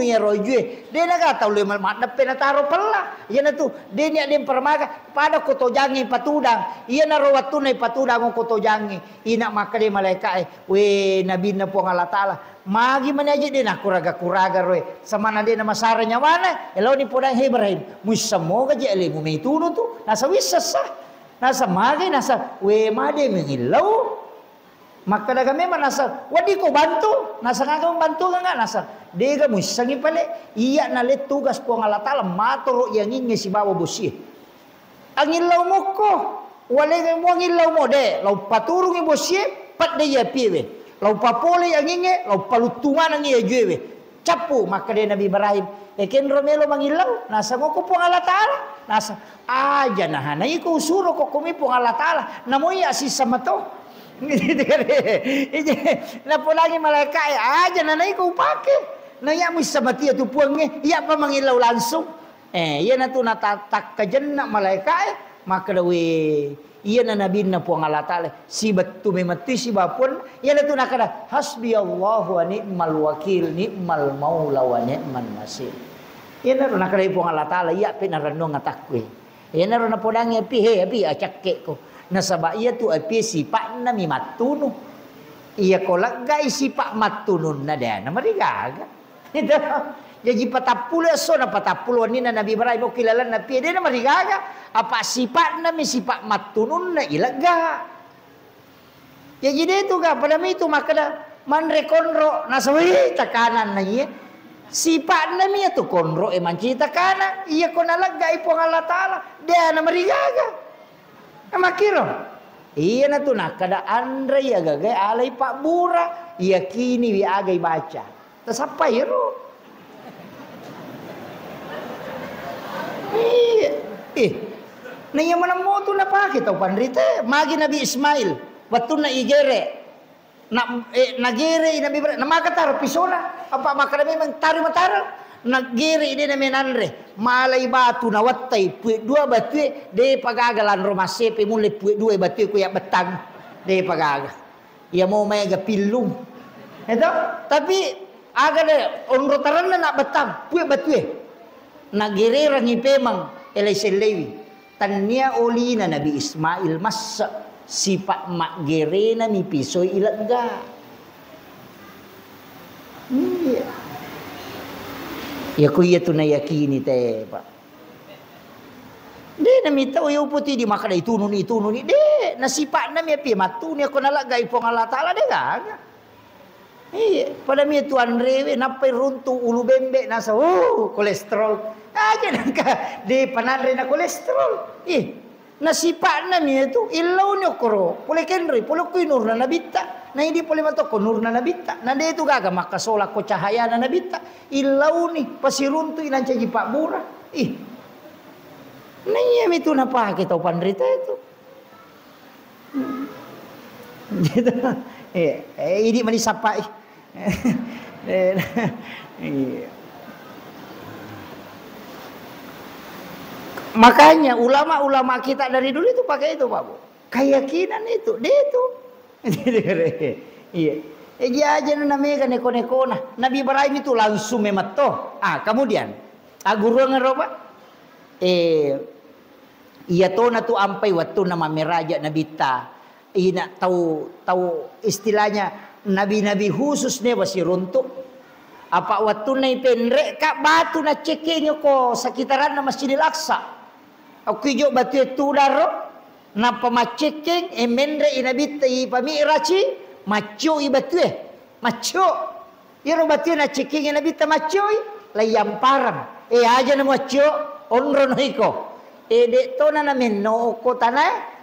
ya rojue dia nak tahu le mak depe na taro pella ya na tu dia ni dempara maka pada koto jange patudang iya na rawatu na patudang koto jange ina maka dia malaikat we nabi na po Allah taala magi mana aja dia nak kuraga roy sama na dia nama saranya mana elo ni podang Ibrahim musamoga je alimu meitunu tu nasa wisasa nasa magi nasa we made mengilau maka daga memang nasa wadi ko bantu nasa ngaga bantu nga nasa dega musangi pale iya na let tugas po Allah taala matoro yang ingin si bawa busi angilau mo ko wale mo angilau mo de lau paturung busi pat de ya piwe lau papole yang inge lau palutungan ang iya juwe capu maka dia Nabi Ibrahim eken romelo mangilau nasa ngoko po Allah taala nasa aja nah hanai ko usuro ko kumi po Allah taala namo iya si samato na po lagi malaikat aja nanay ko pake naya mo sa matiya tu puang iya pa mangilaw langsung iya na to natatak ka dyan na malaikat maka dawi iya na nabi na po ang Allah ta'ala si batu memati si bapun iya na to nakada hasbi Allahu wa ni'mal wakil ni'mal maula wa ni'man nasir iya na to nakada po ang Allah ta'ala iya pinaranong atakwe iya na ro na po dangi api acakke ko nasaba iya tu api sipak na mi matunu iya kolak gai sipak matunun na dia na marigaga itu jadi patapulu so na patapulu ni na Nabi Ibrahim kilalan na pi dia na marigaga apa sipak na mi sipak matunun na ilaga ya jadi itu ga pada mi itu maka man rekonro nasawi takanan na iya sipak na mi tu konro eman cita kana iya konalaga ipo Allah taala dia na marigaga makiro iya na tu nak kada andre ya gagai alai Pak Bura iya kini wi agai baca tasapa iro na iya mana mo tu na pake tau pandrite magi Nabi Ismail waktu na igere nagere Nabi Ibrahim na makatar pisona apa makana memang taru matara nagiri ini na menanre malay batu na watay puit dua batu de pagagalan romasepe muli puit dua batu ko ya betang de pagaga ya mau mega pilung itu tapi aga de onro taran na betang puit batu nagiri rangi pemang eleselewi tanya oli na Nabi Ismail mas sipak mak gere na mi pisoy ilagga ya kuya tu na yakini te pak. De na mita o puti di maka itu nuni de nasipak na mi api matu ni ako nalagay po ng Allah taala de gaga. Pada mi tu Andre napay runtu ulu bembe nasa kolesterol. Aja nangka de panadre na kolesterol. Nasipak na mi itu ilaw ni okoro. Pule kenri pule kuinur na nabita. Na hindi pole mato konur na nabita. Na de itu gaga makasolak ko cahaya na nabita. Ilaw ni pasirunto inan caji Pak Bura. Na iya mi tu napake tau pandrita itu. Gitu. Ini manisapa makanya ulama-ulama kita dari dulu itu pakai itu Pak Bu. Keyakinan itu, dia itu. Iya. Dia aja namanya neko-neko nah. Nabi Ibrahim itu langsung memato. Kemudian guru ngeroba Iya to na tu ampai waktu nama meraja Nabi ta. Ina tahu istilahnya nabi-nabi khusus ne wasi runtuk. Apa waktu na pendrek kak batu na cekenya ko sekitaran na Masjidil Aqsa. Aku jo batu itu daro na pamacekeng emendre inabi tai pamiraci macho i batu macho. Iro batu na cekeng inabi ta macho layam parang. Aja na macho onron hiko. Ede to na menno ko tanah.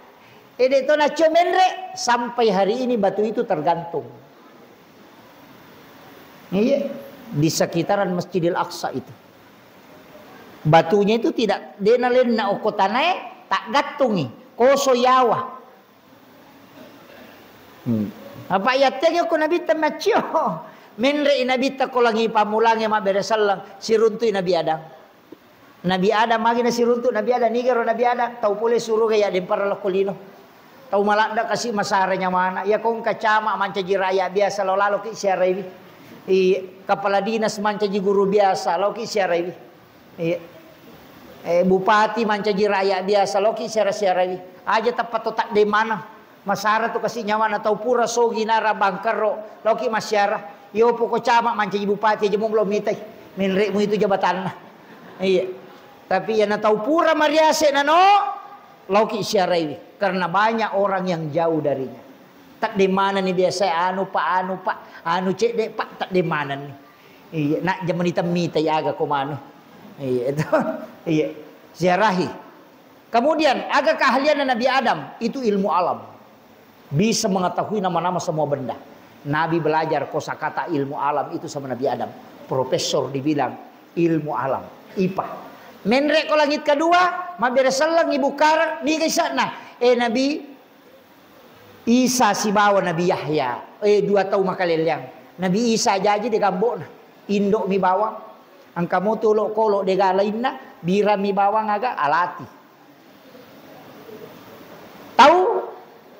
Ede to na comendre sampai hari ini batu itu tergantung. Iya, di sekitaran Masjidil Aqsa itu. Batunya itu tidak denalen na oko tanah tak gatungi, koso yawa. Apa ayatnya ko nabi tamacio. Menre nabi ta ko langi pamulangi ma beresalang siruntui Nabi Adam. Nabi Adam magi na siruntu Nabi Adam nigero Nabi Adam tau pule suruh kaya dempar lakolino. Tau malanda kasih masaranya mana. Ya kong kacama manca jiraya biasa lalu ki siara ini. Kepala dinas manca ji guru biasa lalu ki siara ini. Bupati manca jiraya biasa lalu ki siara ini. Aja tepat tak de mana. Masara tu kasih nyawana tau pura sogi nara bangkaro lalu ki masyara. Yo poko cama manca ji bupati aja mong lo mitai. Menrekmu itu jabatan. Iya. Tapi yang tahu pura mariase nano lauki syaraiwi karena banyak orang yang jauh darinya. Tak di mana nih biasa anu anu cek dek pak tak di mana nih. Iya nak zaman hitam mita ya agak komano. Iya itu iya ziarahi. Kemudian agak keahlian Nabi Adam itu ilmu alam. Bisa mengetahui nama-nama semua benda. Nabi belajar kosakata ilmu alam itu sama Nabi Adam. Profesor dibilang ilmu alam, IPA. Menrek ko langit kedua, maberesalang ibu karang ni kaysa na. Nabi Isa si bawa Nabi Yahya. 2 tahun makalelyang. Nabi Isa jaji de gambo na. Indok mi bawang. Ang kamu tulok kolok de galain na. Bira mi bawang aga alati. Tahu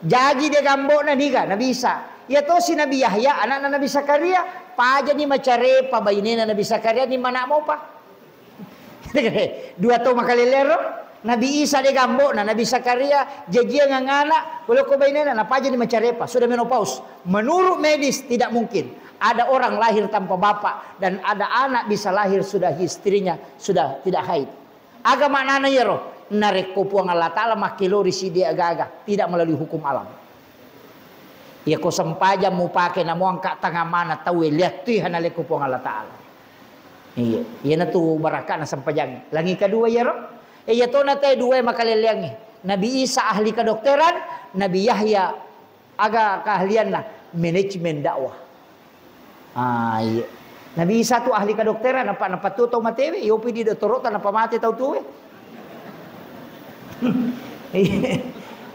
jaji de gambo na niga Nabi Isa. Ya to si Nabi Yahya anak na Nabi Zakaria. Paja ni macare pabainena Nabi Zakaria ni mana mau pa. 2 tahun makalilero Nabi Isa de gambo na Nabi Zakaria jajia ngangana boleh ko bainena na paja ni macarepa sudah menopause. Menurut medis tidak mungkin ada orang lahir tanpa bapak dan ada anak bisa lahir sudah istrinya sudah tidak haid. Agama nana yero narek ko puang Allah taala makilori si dia agaga tidak melalui hukum alam. Ya ko sampaja mo pake na mo angka tanga mana tahu lihat Tuhan ale ko puang Allah taala. Iya, iya na tu baraka na sampajang. Langi kedua ya roh. Iya to na tay 2 makaliliangi. Nabi Isa ahli kedokteran, Nabi Yahya aga keahlian na manajemen dakwah. Iya. Nabi Isa tu ahli kedokteran apa tu tau matewe, yo pi di doktor tanpa mate tau tuwe.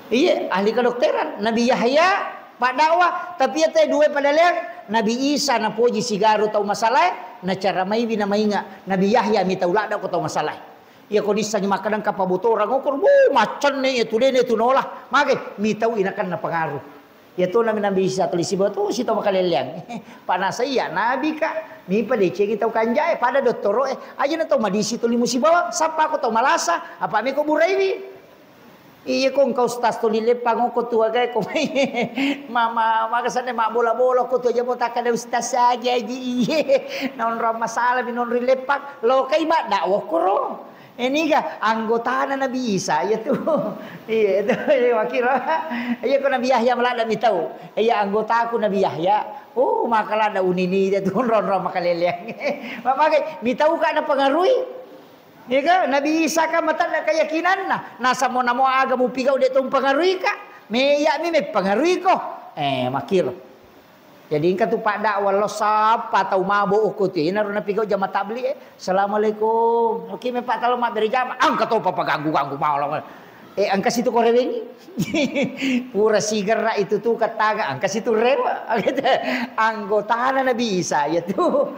Iya, ahli kedokteran. Nabi Yahya pak dakwah, tapi ya tay 2 pada liang. Nabi Isa na poji sigaru tau masalah, na cara mai bina mainga. Nabi Yahya mi tau lada ko tau masalah. Ya ko disanya makanan kapabutora ngokor macan ne itu dene itu nolah. Mage mi tau inakan na pengaruh. Ya to Nabi Isa tulis tu si tau makaleliang. Panasa iya nabi ka. Mi pa de cegi tau kanjai pada doktoro aja na tau madisi tuli musibawa. Sapa ko tau malasa, apa mi ko burai. Iya kong kau stas tu lilepang ko tua kay ko mama makasane mak bola-bola ko tu aja mo takkan ada ustaz saja ji non ram masalah non lilepang lo kay mak dakwah ko ro ini ga anggota Nabi Isa ya tu iya itu wakira iya ko Nabi Yahya malada mi tahu iya anggota aku Nabi Yahya makala ada unini dia tu ron makaleleng maka mi tahu ka na pengaruhi. Ya kan Nabi Isa kan mata nak keyakinan nasa mo namo aga mo pigaw de tong pengaruhi ka meya mi me pengaruhi ko makil jadi ingka tu pak dakwah lo sapa tau mabo ko ti ina ro na pigaw jama tabli assalamualaikum oke me pak talo mak dari jama angka to papa ganggu mau lo angka situ ko rewengi pura sigar itu tu kataga angka situ rewa anggota Nabi Isa ya tu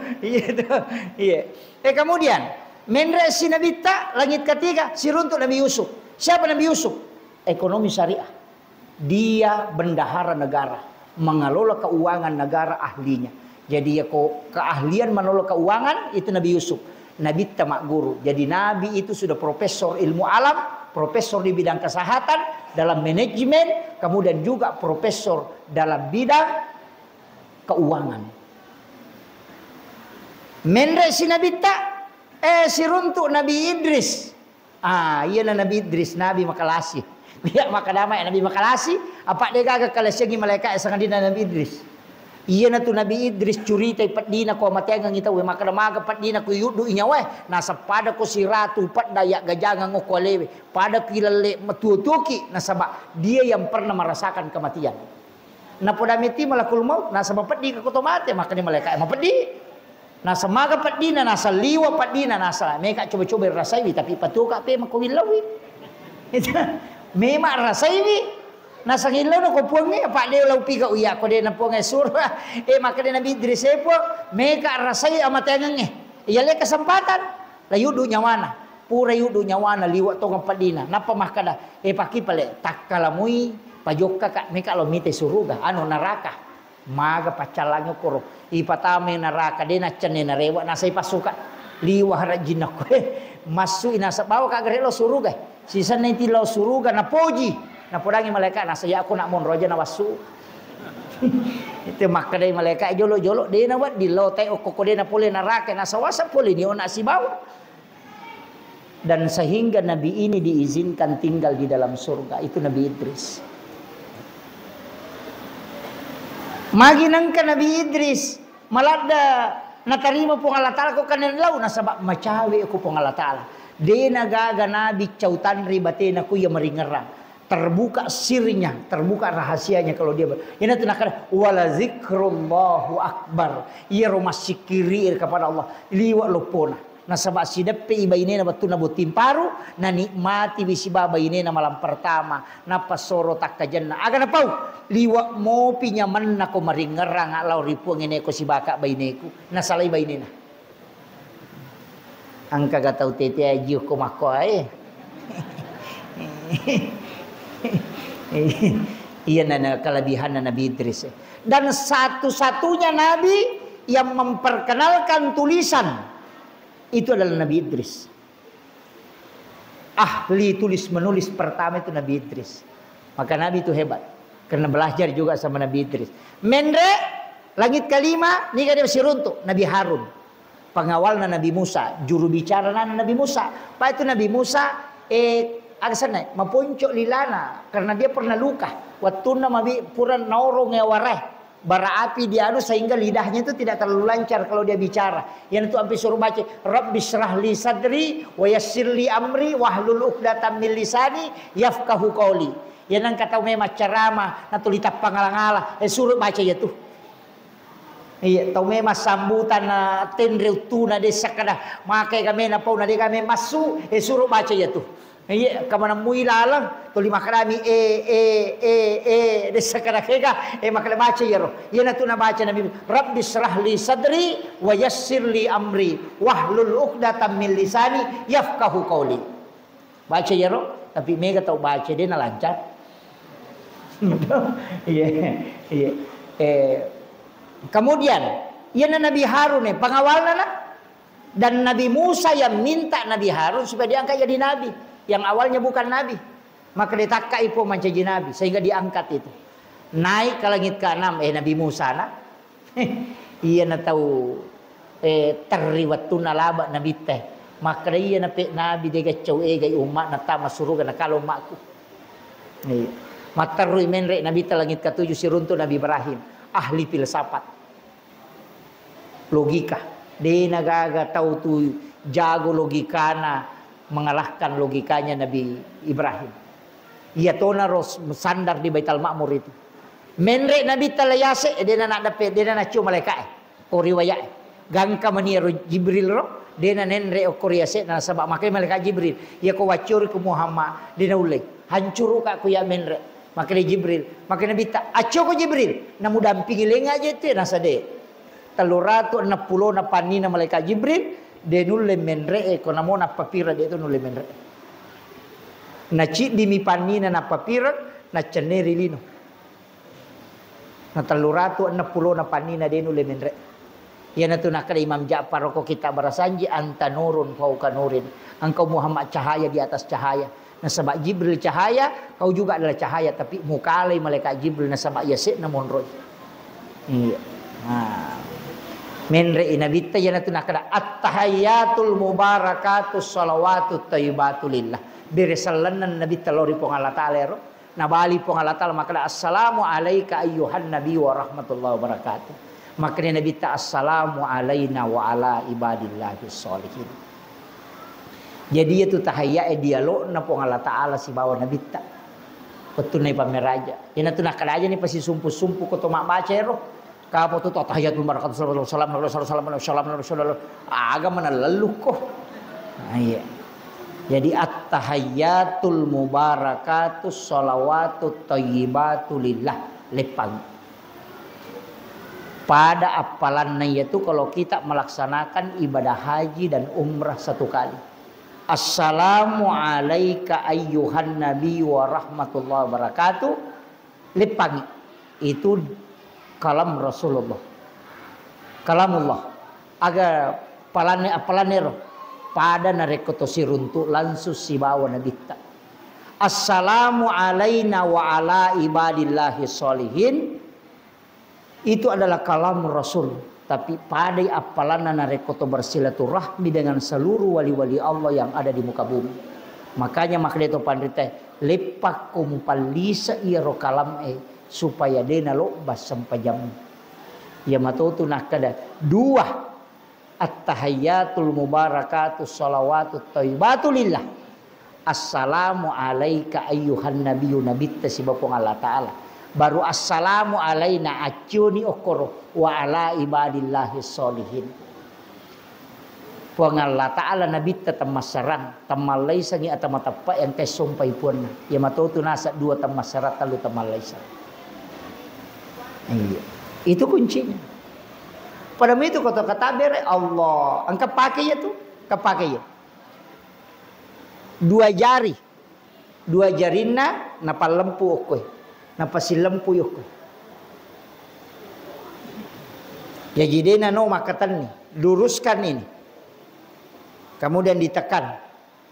iya kemudian menre si Nabi ta langit ketiga siruntuk Nabi Yusuf. Siapa Nabi Yusuf? Ekonomi syariah. Dia bendahara negara, mengelola keuangan negara ahlinya. Jadi ya keahlian mengelola keuangan itu Nabi Yusuf. Nabi tamak guru. Jadi Nabi itu sudah profesor ilmu alam, profesor di bidang kesehatan, dalam manajemen, kemudian juga profesor dalam bidang keuangan. Mendre si Nabi tak, si runtuk Nabi Idris. Iya Nabi Idris, Nabi makalasi. Ya maka damai Nabi makalasi, apa dia gagak kalasiangi malaikat sangat dina Nabi Idris. Iya na tu Nabi Idris curita pat dina ko matengang ita we maka maga pat dina ko yudu inya we nasa pada ko si ratu pat dayak gajangan ngo lewe pada kilale matutuki nasaba dia yang pernah merasakan kematian. Na poda meti malakul maut nasa pat di ko mate maka ni malaikat mapedi. Nasa maga pat dina nasa liwa pat dina nasa meka coba-coba rasai tapi patuka pe makuwilawi. Memang rasai nasa ngilaw na ko puang ni apa dia lau piga uya ko dia na puang surah maka dia Nabi Idris po meka rasai amatengang iya le kesempatan la yudu nyawana pura yudu nyawana liwat tong padina napa makada paki pale takkalamui pajokka ka meka lo mite suruga anu neraka maga pacalanyo koro ipatame neraka dia na cene na rewa nasa ipasuka liwah rajinak masu inasa bawa ka gare lo suruga sisa nanti lo suruga na poji na podangi malaikat na saya aku nak mon roja na wasu itu maka dari malaikat jolo-jolo dia na wat di lotai okoko dia na pole neraka na sawasa pole ni ona si bawa dan sehingga nabi ini diizinkan tinggal di dalam surga itu Nabi Idris. Maginangka Nabi Idris malada natarima po Allah Ta'ala ko kanin law na sabab macawi ko po Allah Ta'ala dia nagaga nabi cautan ribatina ko ya maringerang terbuka sirnya, terbuka rahasianya kalau dia ini tu nak wala zikrullahu akbar. Ia rumah sikiri kepada Allah. Liwa lopona. Na sabab sidepe iba ini na batu na butim paru na nikmati bisi baba ini na malam pertama na pasoro tak kajanna. Aga na pau liwa mo pinyaman na ko maringerang alaw ripuang ini ko si baka baineku na salay bainena. Ang kagatau tete ajiu ko mako ay. Iya nana kelebihan Nabi Idris. Dan satu-satunya Nabi yang memperkenalkan tulisan itu adalah Nabi Idris. Ahli tulis menulis pertama itu Nabi Idris. Maka Nabi itu hebat karena belajar juga sama Nabi Idris. Mendre langit kelima ni dia masih runtuh Nabi Harun. Pengawalna Nabi Musa, juru bicara Nabi Musa. Pak itu Nabi Musa ada sana mapuncok lilana karena dia pernah luka waktu nama puran naurong wareh bara api dia sehingga lidahnya itu tidak terlalu lancar kalau dia bicara yang itu sampai suruh baca Rabbi syrah li sadri wa yassir li amri wahlul 'uqdatam min lisani yafqahu qawli yang nang kata memang ceramah na tulita pangalang-ala suruh baca ya tuh iya tau memang sambutan na tenreu tu na desa kada makai kami na pau na de kami masuk suruh baca ya tuh. Iya, kamana mui lalang, tuli makarami desa kada kega, makala baca ya roh. Iya na tu na baca Nabi, Rabbi syrah li sadri wa yassir li amri wahlul 'uqdatam min lisani yafqahu qawli. Baca ya roh, tapi mega tau baca dia na lancar. Iya, iya. Kemudian, iya na Nabi Harun pengawalna na dan Nabi Musa yang minta Nabi Harun supaya diangkat jadi nabi. Yang awalnya bukan nabi, maka ditakai po menjadi nabi sehingga diangkat itu naik ke langit ke-6 Nabi Musa na iya na tahu terriwatuna laba nabi teh maka iya na pe nabi dega cau gay umat na tama suruga na kalau makku iya matarui menre nabi teh langit ke-7 si runtuh Nabi Ibrahim ahli filsafat logika dia nagaga tahu tu jago logikana mengalahkan logikanya Nabi Ibrahim. Ia tona ros sandar di Baitul Ma'mur itu. Menre Nabi talayase dia nak dapat dia nak cium malaikat. O riwayat. Gangka mania Jibril ro dia nenre o korease na sabab makai malaikat Jibril. Ia ko wacur ke Muhammad dia ulai. Hancur ka ku ya menre. Maka Jibril, maka Nabi tak aco ko Jibril. Na mudampingi lenga aja itu na sade. 360 na panina malaikat Jibril. Dia nulle menre ko namo na papira dia itu nulle menre. Na ci di mi panina na papira na ceneri lino. Na 360 na panina dia nulle menre. Ya natuna kada Imam Ja'far ko kita barasanji anta nurun fauqa nurin. Engkau Muhammad cahaya di atas cahaya. Nasabak Jibril cahaya, kau juga adalah cahaya, tapi mukalai malaikat Jibril nasabak yasid namun roy. Iya. Nah. Menre inabita yana tunakada at-tahayyatul mubarakatus salawatut thayyibatulillah. Beresallanan nabi talori pong Allah Ta'ala ro. Nabali pong Allah Ta'ala makada assalamu alayka ayyuhan nabi wa rahmatullahi wa barakatuh. Makanya nabi ta assalamu alayna wa ala ibadillahis sholihin. Jadi itu tahayya dialog na pong Allah Ta'ala si bawa nabi ta. Petunay pameraja. Yana tunakada aja nih pasti sumpu-sumpu ko tomak baca ro. Kapo tu tahiyatul barakatuh sallallahu alaihi wasallam agak mana lalu kok. Nah, iya. Jadi at-tahayyatul mubarakatus shalawatut thayyibatulillah lepang. Pada apalannya itu kalau kita melaksanakan ibadah haji dan umrah satu kali. Assalamu alayka ayyuhan nabi wa rahmatullahi wa barakatuh. Lepang itu kalam Rasulullah, kalamullah. Agar palane pada narekoto siruntu lansus si bawa nabita. Assalamu alaina wa ala ibadillahi sholihin. Itu adalah kalam Rasul. Tapi pada apalana narekoto bersilaturahmi dengan seluruh wali-wali Allah yang ada di muka bumi. Makanya makna itu pandrite lepakum palisa iro kalam supaya dena lobas sampai jam. Ya matotu nakada dua at-tahayyatul mubarakatus salawatut thayyibatulillah. Assalamu alayka ayyuhan nabiyyu nabitta sibapong Allah Ta'ala. Baru assalamu alayna acuni okoro wa ala ibadillahis sholihin. Puang Allah Ta'ala nabitta tamasarang tamalay sangi atamatapa yang kesumpai pun. Ya matotu nasa dua tamasarat lalu tamalay sang. Iya. Itu kuncinya. Pada itu kata bere Allah. Angka pakai ya tuh, kepakai ya. Dua jarina napa lempu okoy. Napa si lempu yoko. Ya jidena no makatan nih, luruskan ini. Kemudian ditekan.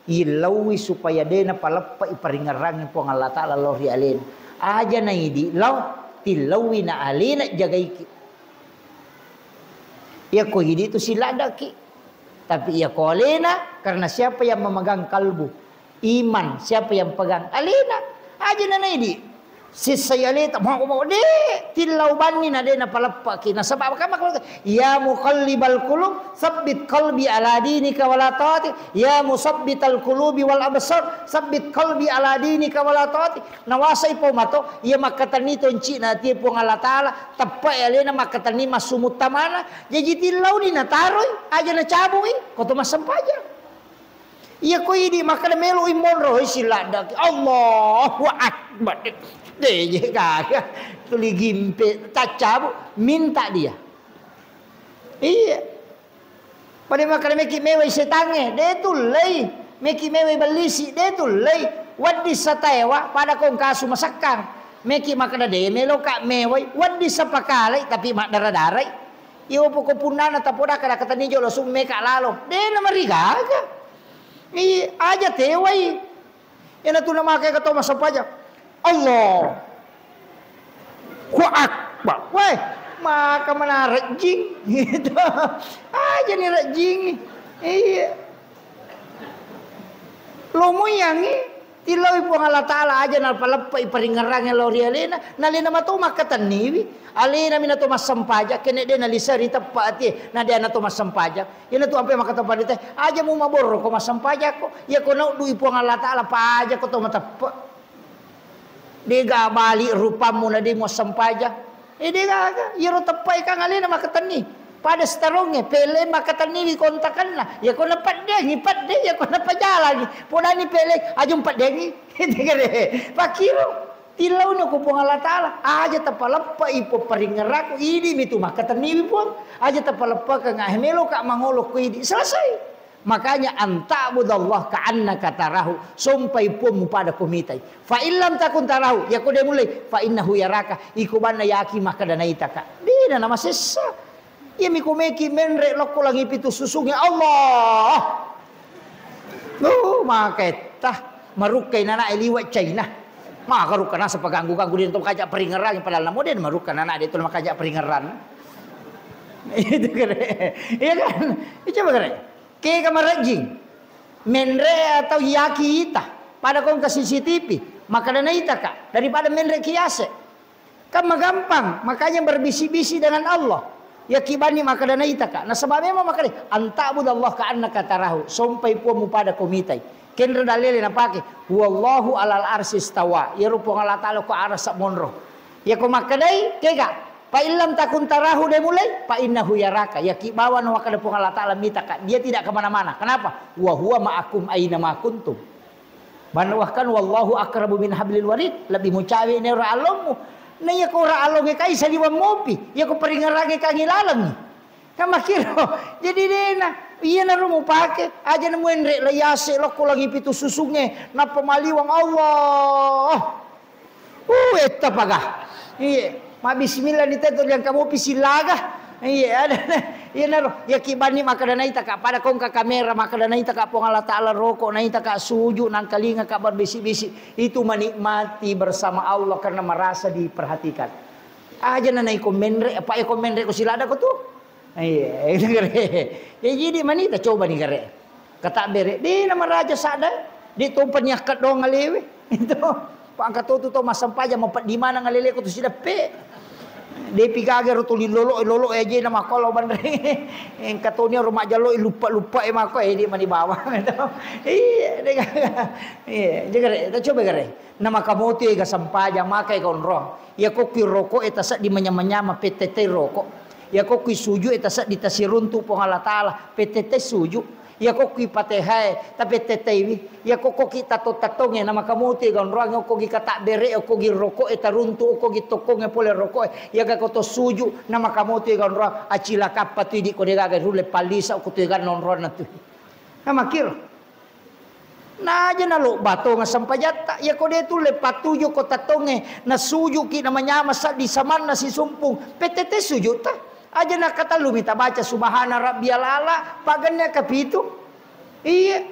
Ilawi supaya dena palapa iparingarangin po Allah Ta'ala lori alin. Aja na idi law tilawina alina jagaiki. Ya ko hidi itu siladaki. Tapi ya ko alina karena siapa yang memegang kalbu iman, siapa yang pegang alina aja na idi. Sisayalita mau de tilau bani na de na palappa kina sabab ka ya muqallibal qulub sabbit qalbi ala dinika wala taati ya musabbital qulubi wal absar sabbit qalbi ala dinika wala taati nawasai po mato ya makatani tonci na ti po Allah Ta'ala tappa elena makatani masumut tamana jadi tilau ni na taroy aja na cabui koto masampaja. Iya ko ini makana melu imon roh siladak Allahu akbar. Deje kagak tuli gimpe tacabu minta dia. Iya. Pada makana meki mewe setange de tulai meki mewe balisi de tulai wadi satewa pada kong kasu masakang meki makana de melo ka mewe wadi sapakalai tapi mak daradarai. Iyo poko punana tapoda kada kata nijo langsung meka lalo. De na marigaga. Iya aja tewai. Ina tu nama kayak kata masa pajak. Allah ku akbar. Weh, maka mana rejing gitu. Aja nih rejing. Iya. Lo moyangi tilaw ipo Allah Ta'ala aja nal palapa iparingarang lori alena nalina matu makatan niwi. Alina minato masampaja kene de nalisari tapati na de anato masampaja. Ina tu ampe makata padite aja mu maboro ko masampaja ko. Ya ko na du ipo Allah Ta'ala pa aja ko to matapa. De ga bali rupamu na de mo sampaja. De ga yero tapai kang alina makatan ni. Pada starongnya pele makatan ni kontakan lah. Ya ko napat de ngipat de ya ko napajala ni. Poda ni pele ajum pat de ni. Pakiro tilaw na ko po Allah Ta'ala aja tapalapa ipo paringaraku idi mitu makatan niwi po aja tapalapa ka ngahmelo ka mangolok ko idi selesai. Makanya anta'budallah ka'annaka tarahu sampai pun pada kumitai fa illam takun tarahu ya ko de mulai fa innahu yaraka ikuban na yaki makadanaitaka di na nama sessa Ia mikumeki menrek loko lagi pitu susungnya Allah. Maketah marukai nana eliwat China. Maka rukana sepaganggu-ganggu dia untuk kajak peringeran padahal namo dia marukan anak dia itu makajak peringeran. Itu kere. Iya kan? Itu coba kere. Ke kamar jing. Menre atau yaki ita pada kong ke CCTV maka dana ita kak daripada menre kiase. Kan gampang, makanya berbisi-bisi dengan Allah. Ya kibani maka dana ita kak. Nah sebab memang maka dia antabudallah ka annaka tarahu sampai puamu pada komitai. Kenre dalile na pake wallahu alal arsy istawa. Ya rupa Allah taala ko aras sak monro. Ya ko makadai kega pa illam takun tarahu de mulai pa innahu yaraka. Ya kibawan wa kada pun Allah taala mita kak. Dia tidak kemana mana. Kenapa? Wa huwa ma'akum aina ma kuntum. Banwahkan wallahu akrabu min hablil warid. Lebih mucawi ne ra alamu. Na ya ko ra along kai saliwa mopi. Ya ko peringarage ka ngilalang. Kamakiro. Jadi dena iya na rumo pake aja na muenre layase loko lagi pitu susunge na pemaliwang Allah. Eta pagah. Iya. Ma bismillah ni teto yang kamu pisilaga. Iya ada. Iya naro. Ya kibani maka dana ita ka pada kong ka kamera maka dana ita ka pong Allah taala rokok na ita ka sujud nang kalinga ka berbisi-bisi itu menikmati bersama Allah karena merasa diperhatikan. Aja na nai komenre apa komenre ko silada ko tuh. Iya, itu kare. Ya jadi manita coba nih kare. Kata bere, di nama raja sada, di tumpan nyakat dong ngalewe. Itu, pangkat tu masam paja mempat di mana ngalele ko tu sida pe. Dia pigaga rutuli lolo aja nama kalau bandre. Yang katonya rumah jalo lupa emak ko di mani bawah. Iya, dia kare. Kita coba kare. Nama kamu tu ega sampaja makai konro. Ya kok rokok eta sak di menyama PTT rokok. Ya kok kui suju eta sak ditasiruntu pong Allah taala PTT suju. Ya kok kui patehai tapi PTT ya kok kita tatonge nama kamu ti gon ruang kok kata bere kok gi rokok eta runtu kok gi tokonge pole rokok ya kok to suju nama kamu ti gon ruang acila kapati di ko dega rule palisa ko ti gan non ron tu. Nama kir. Na aja na lo bato nga sampajata ya ko de tu le patuyo ko tatonge na suju ki namanya masa di saman na si sumpung PTT suju ta. Aja nak kata lu minta baca subhana rabbiyal ala pagannya kapitu. Iya.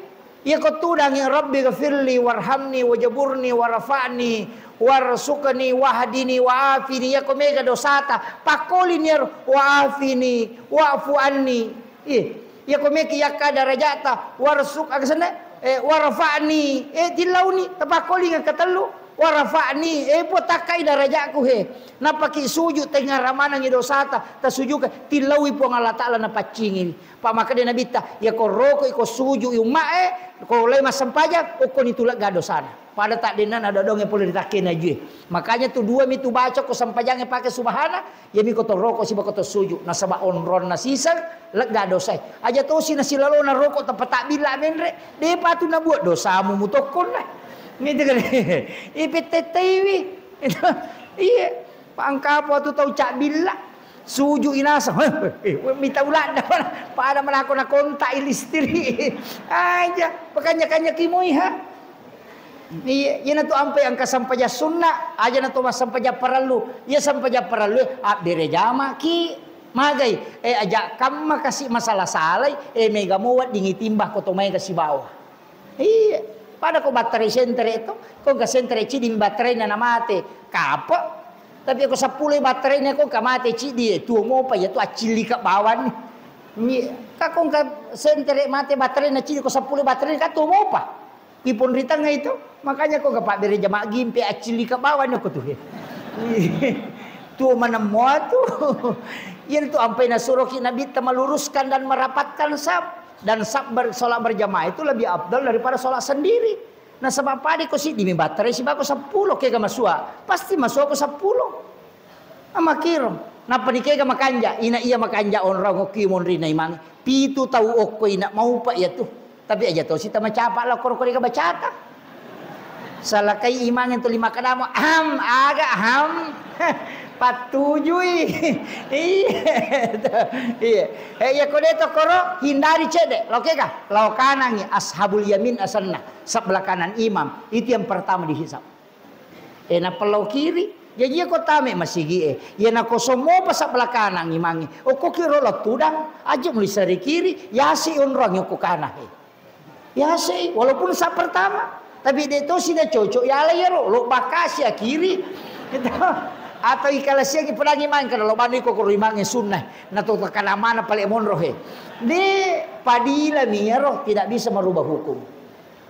Ya kau tudang ya rabbi ghafirli warhamni wajaburni warafa'ni warzuqni wahdini wa'afini ya kau mega dosata pakolin ya wa'afini wa'fu anni. Iya. Ya kau mega yakka darajata warzuq agasana warafa'ni tilauni tapakoli nga katalu warafa'ni potakai darajaku he napaki sujud tengah ramana ngidosata ta sujud tilawi po Allah taala na pacingin pa maka de nabita ya ko roko ko sujud yu mae ko le masampaja ko nitulak gadosana pada tak denan ada dong yang boleh ditakin aja makanya tu dua mitu baca ko sampajangnya pakai subhana ya mi ko to roko si ko to sujud na saba onron na sisa lek gadosai aja to si na silalo na roko tempat tak bila menre de patu na buat dosamu mutokon lah. Gitu kan. IPTTV. Iya. Pangkapo tu tahu cak bila. Suju inasa. Minta ulat dah. Pada melakon na kontak ilistri. Aja. Pakanya-kanya kimoi ha. Iya, yana tu ampai angka sampaja sunnah. Aja na tu mas sampaja paralu. Ya sampaja paralu. Bere jama ki. Magai. Aja kam makasih masalah salai. Mega muat dingitimbah ko tomai kasih bawah. Iya. Pada ko baterai sentre itu, ko ga sentre ci di baterai na mate, kapok. Tapi ako 10 baterai na ko ka mate ci di tuo mo pa ya tu acili ka bawan. Ni ka ko ga sentre mate baterai na ci ko 10 baterai ka tuo mo pa. Ipon ritang nga itu, makanya ko ga pa bere jama gimpe acili ka bawan ko tu. Tuo mana mo tu. Yan tu ampai na suruh Nabi meluruskan dan merapatkan sab. Dan sholat berjamaah itu lebih afdal daripada sholat sendiri. Nah sebab apa ko si dimi baterai si bako 10 kega masua. Pasti masua ko 10. Amakiro. Napa ni kega makanja. Ina iya makanja orang oki monri na imang. Pitu tahu okko ina mau pa ya tuh. Tapi aja tuh si tama capa lah koro kega bacata. Salah kai imang yang tu 5 kadamo. Aga patujui. Iya. Ya kodeto koro hindari cede. Loke kah? Lau kanangi ashabul yamin asanna. Sebelah kanan imam. Itu yang pertama dihisap. Na pelau kiri. Jadi ko tame masigi ya na ko somo pa sa belakang imangi. O ko kiro lo tudang aja muli sari kiri ya si onrong yung ko kana ya si walaupun sa pertama tapi dia tu sida cocok ya la yero lo bakas ya kiri gitu. Atau ikala siya gipulang iman kana lo bani ko imangi sunnah na to kana mana pale monro he. De padila miyaro tidak bisa merubah hukum.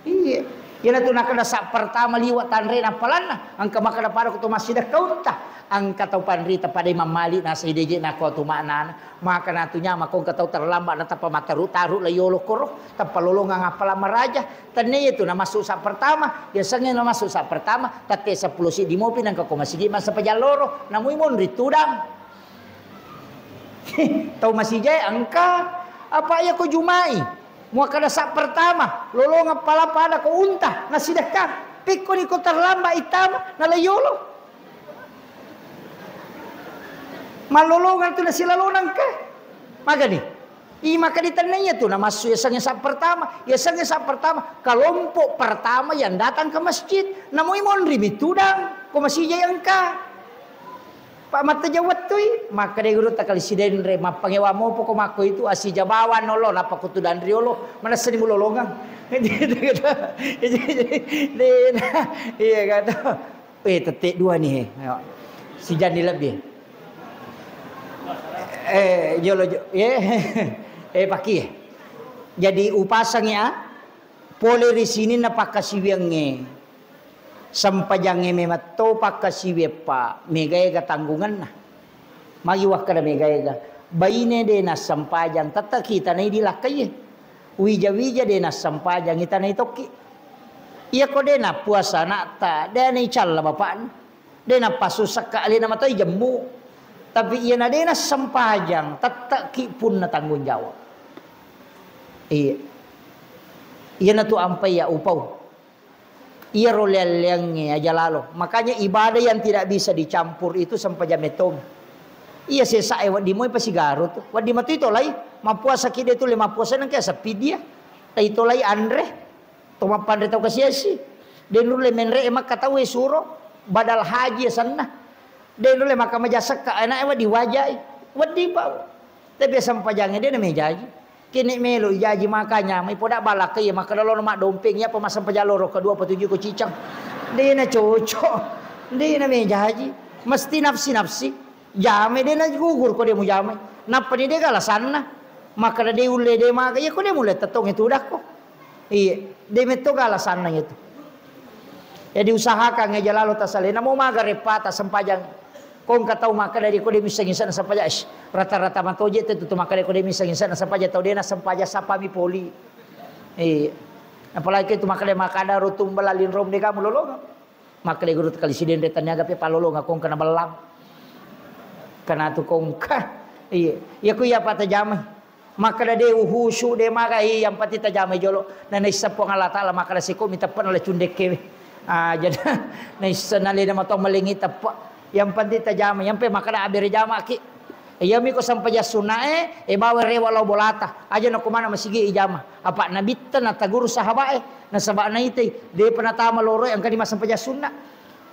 Iya. Yana tu nakada sa pertama liwat tanre na palana angka makada para ko masih dah kaunta angka tau panrita pada Imam Malik na sideje na ko tu makna maka natunya makong katau terlambat na tapa mataru taru la yolo koro tapalolong ngapala maraja tane itu na masuk sa pertama biasanya na masuk sa pertama tate 10 si di mopi nang ko masih di masa pajaloro namui mon ritudang tau masih jay angka apa ya ko jumai mua kada sa pertama lolonga pala pada ko unta na sidakang piko ni ko terlambat itama na layolo malolongan tu na silalonang ka magani maka ditananya tu na masuk yasangnya sa pertama kelompok pertama yang datang ke masjid namoi monri mitudang ko masih jayang ka Pak mata jawat tui maka dia guru takali siden re mapangewa mo poko mako itu asi jabawan nolo napa kutu dan riolo mana seni mulolongang iya kata tetek dua nih si jani lebih jolo paki jadi upasangnya pole di sini napa kasiwiange sampajange memato pakasiwe pa megayega tanggungan na magiwah kada megayega baine de na sampajang tata kita na dilakay wija de na sampajang ita na itoki iya ko de na puasa na ta de na icalla bapaan de na pasusak ka alina matay jammu tapi iya na de na sampajang tata ki pun na tanggung jawab iya na tu ampai ya upau ia rolelengnya aja lalu. Makanya ibadah yang tidak bisa dicampur itu sampai jametom. Iya sesae wadi moy pasi garut. Wadi matu itu lai mapuasa kide itu 5 puasa nang kaya sepi dia. Ta itu lai andre. Toma pandre tau kasiasi. Den le menre emak katawe suro badal haji sanna. Den le maka majasak ka anak wadi wajai. Wadi pa. Tapi sampai jangan dia na mejaji. Kini melo jaji makanya may poda balak kaya makadalo na dompengnya pemasang pajaloro kedua petuju ko cicang di na cocok di na may jaji mesti nafsi jame di na gugur ko dia mo jame napa ni dia galasan na makada dia ule dia maka ya ko dia mulai tetong itu udah ko iya dia meto galasan na itu ya diusahakan ngaja lalu tasale na mo magarepata sampajang kung kataw maka dari ko di misang-insan sa paja rata-rata matoje tu maka dari ko di misang-insan sa paja tau dia na sampaja sa pami poli apalagi itu maka dari makada rutum balalin rom de kamu lolong maka dari guru kali siden de tanya gape palolong akong kana belang kana tu kong ka ya ku ya pata jamai maka dari uhusu de maka yang pati tajamai jolo na naisa po ngala taala maka dari siko minta pan oleh cundek kewe jadi naisa nali na matong malingit apa yang penting tajama yang pe makana abere jama ki yami ko sampai sunna bawa rewa lo bolata aja na kumana masigi ijama apa nabitta na taguru sahabae na sabana ite de penatama loro yang kadi sampai sunna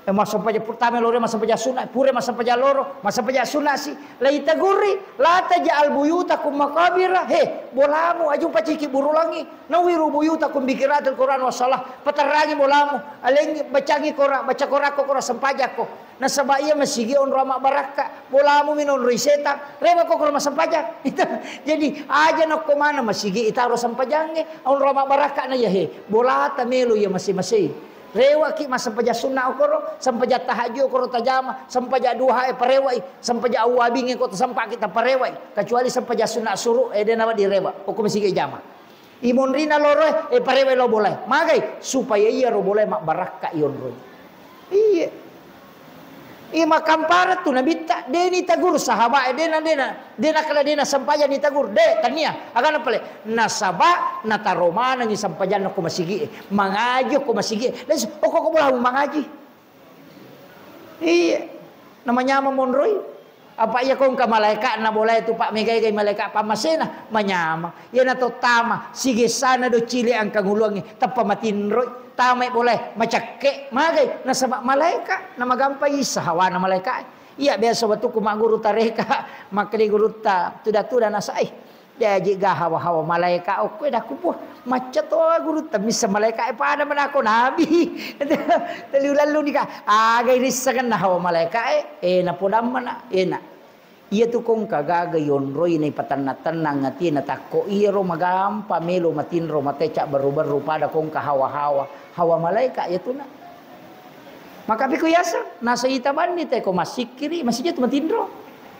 masuk paja pertama loro masuk paja sunna pure masuk paja loro masuk paja sunna si la itaguri la tajal buyutakum maqabira bolamu aju paciki burulangi nawiru buyutakum bikiratul Quran wasalah patarangi bolamu aleng bacangi kora baca korako kora sampajako na sabaya masigi on rama baraka bolamu minon riseta reba ko kora masampaja jadi aja nak komana masigi itaro sampajange on rama baraka na ya bolata melu ya masih rewa ki masampaja sunna okoro sampaja tahajud okoro tajama sampaja duha parewai sampaja awabinge ko sampa kita parewai kecuali sampaja sunna suru de nama direwa hukum sige jama imonrina loro parewai lo boleh magai supaya iya ro boleh mak baraka ion ro iya makampara tu nabita deni tagur sahabat dena kala dena sampaja ni tagur de tania akan apa le nasaba nataroma nang sampajan ko masigi mangaji ko masigi les ko bola mangaji iya namanya monroy Apa ya kong ka malaikat na boleh tu pak megay kay malaikat pamasena manyama. Yan ato tama sige sana do cili ang kangulungi tappa matinroy tama boleh macakke magay nasaba malaikat na magampay sa hawa na malaikat. Iya biasa waktu kumaguru tareka makli guru ta tuda nasa ay dia jiga hawa-hawa malaikat oke dah kupuh macam tu guru ta misa malaikat pada man ako nabi lalu nika agay risakan na hawa malaikat na podam mana na iya tu kong kagaga yonroy na ipatan-tanang ngati na tako iro magampa melo matinro mateca baru-baru pada kong kahawa-hawa hawa malaikat ya tu na maka biku yasa nasa itaban ni te ko masikiri masih tu matindro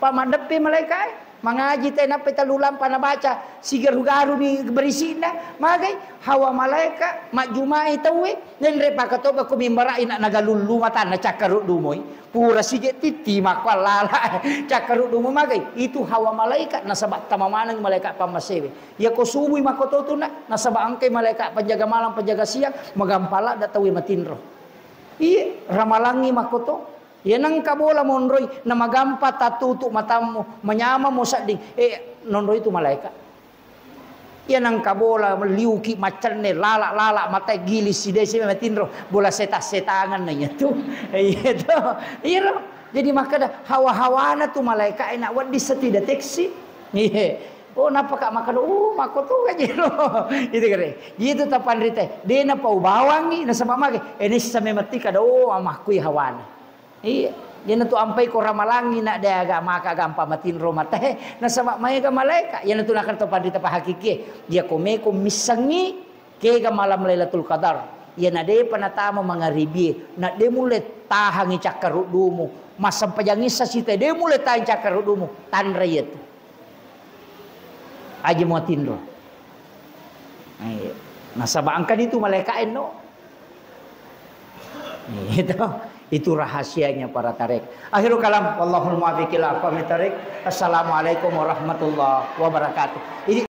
pamadapi malaikat mangaji tayo na pitalulang panabaca sigarugaru ni berisina magay hawa malaikat majumai tawi nenre pakatoba kumimbarain na nagalulumatan na cakaru dumoy pura sige titi makwalala cakaru dumo magay itu hawa malaikat nasaba tamamanang malaikat pamasewe ya ko subuy makototo na nasaba angkay malaikat penjaga malam penjaga siang magampala datawi matinro iya ramalangi makoto yan ang kabola monroy na magampa tatuto matamu manyama mo sa ding nonroy itu malaikat. Yan ang kabola liuki macerne lala matay gilis si desi matinro bola setangan na niya tu. Ito. Iro. Jadi makada hawa-hawana tu malaikat ina wan di setideteksi. Oh napaka makado makoto kajero. Itu kare. Gitu tapan rite. Dia na paubawangi na sa mamagi. Enis sa memati kada amahkuy hawana. Iya, yan tu ampai ko ramalangi na daga maka gampa matin romate na sama may ka malaika yan tu nakarto pandita pa hakiki dia kome ko misangi ke ga malam lailatul qadar yan ade panatama mga ribi na de mulet tahangi cakarudumo masam pajangis sa sita de mulet tahangi cakarudumo tanrayet aja mo tinro ay nasabangkan itu malaika no itu rahasianya para tarik. Akhirul kalam wallahul muwaffiq ila aqwamit thariq. Assalamualaikum warahmatullahi wabarakatuh. Ini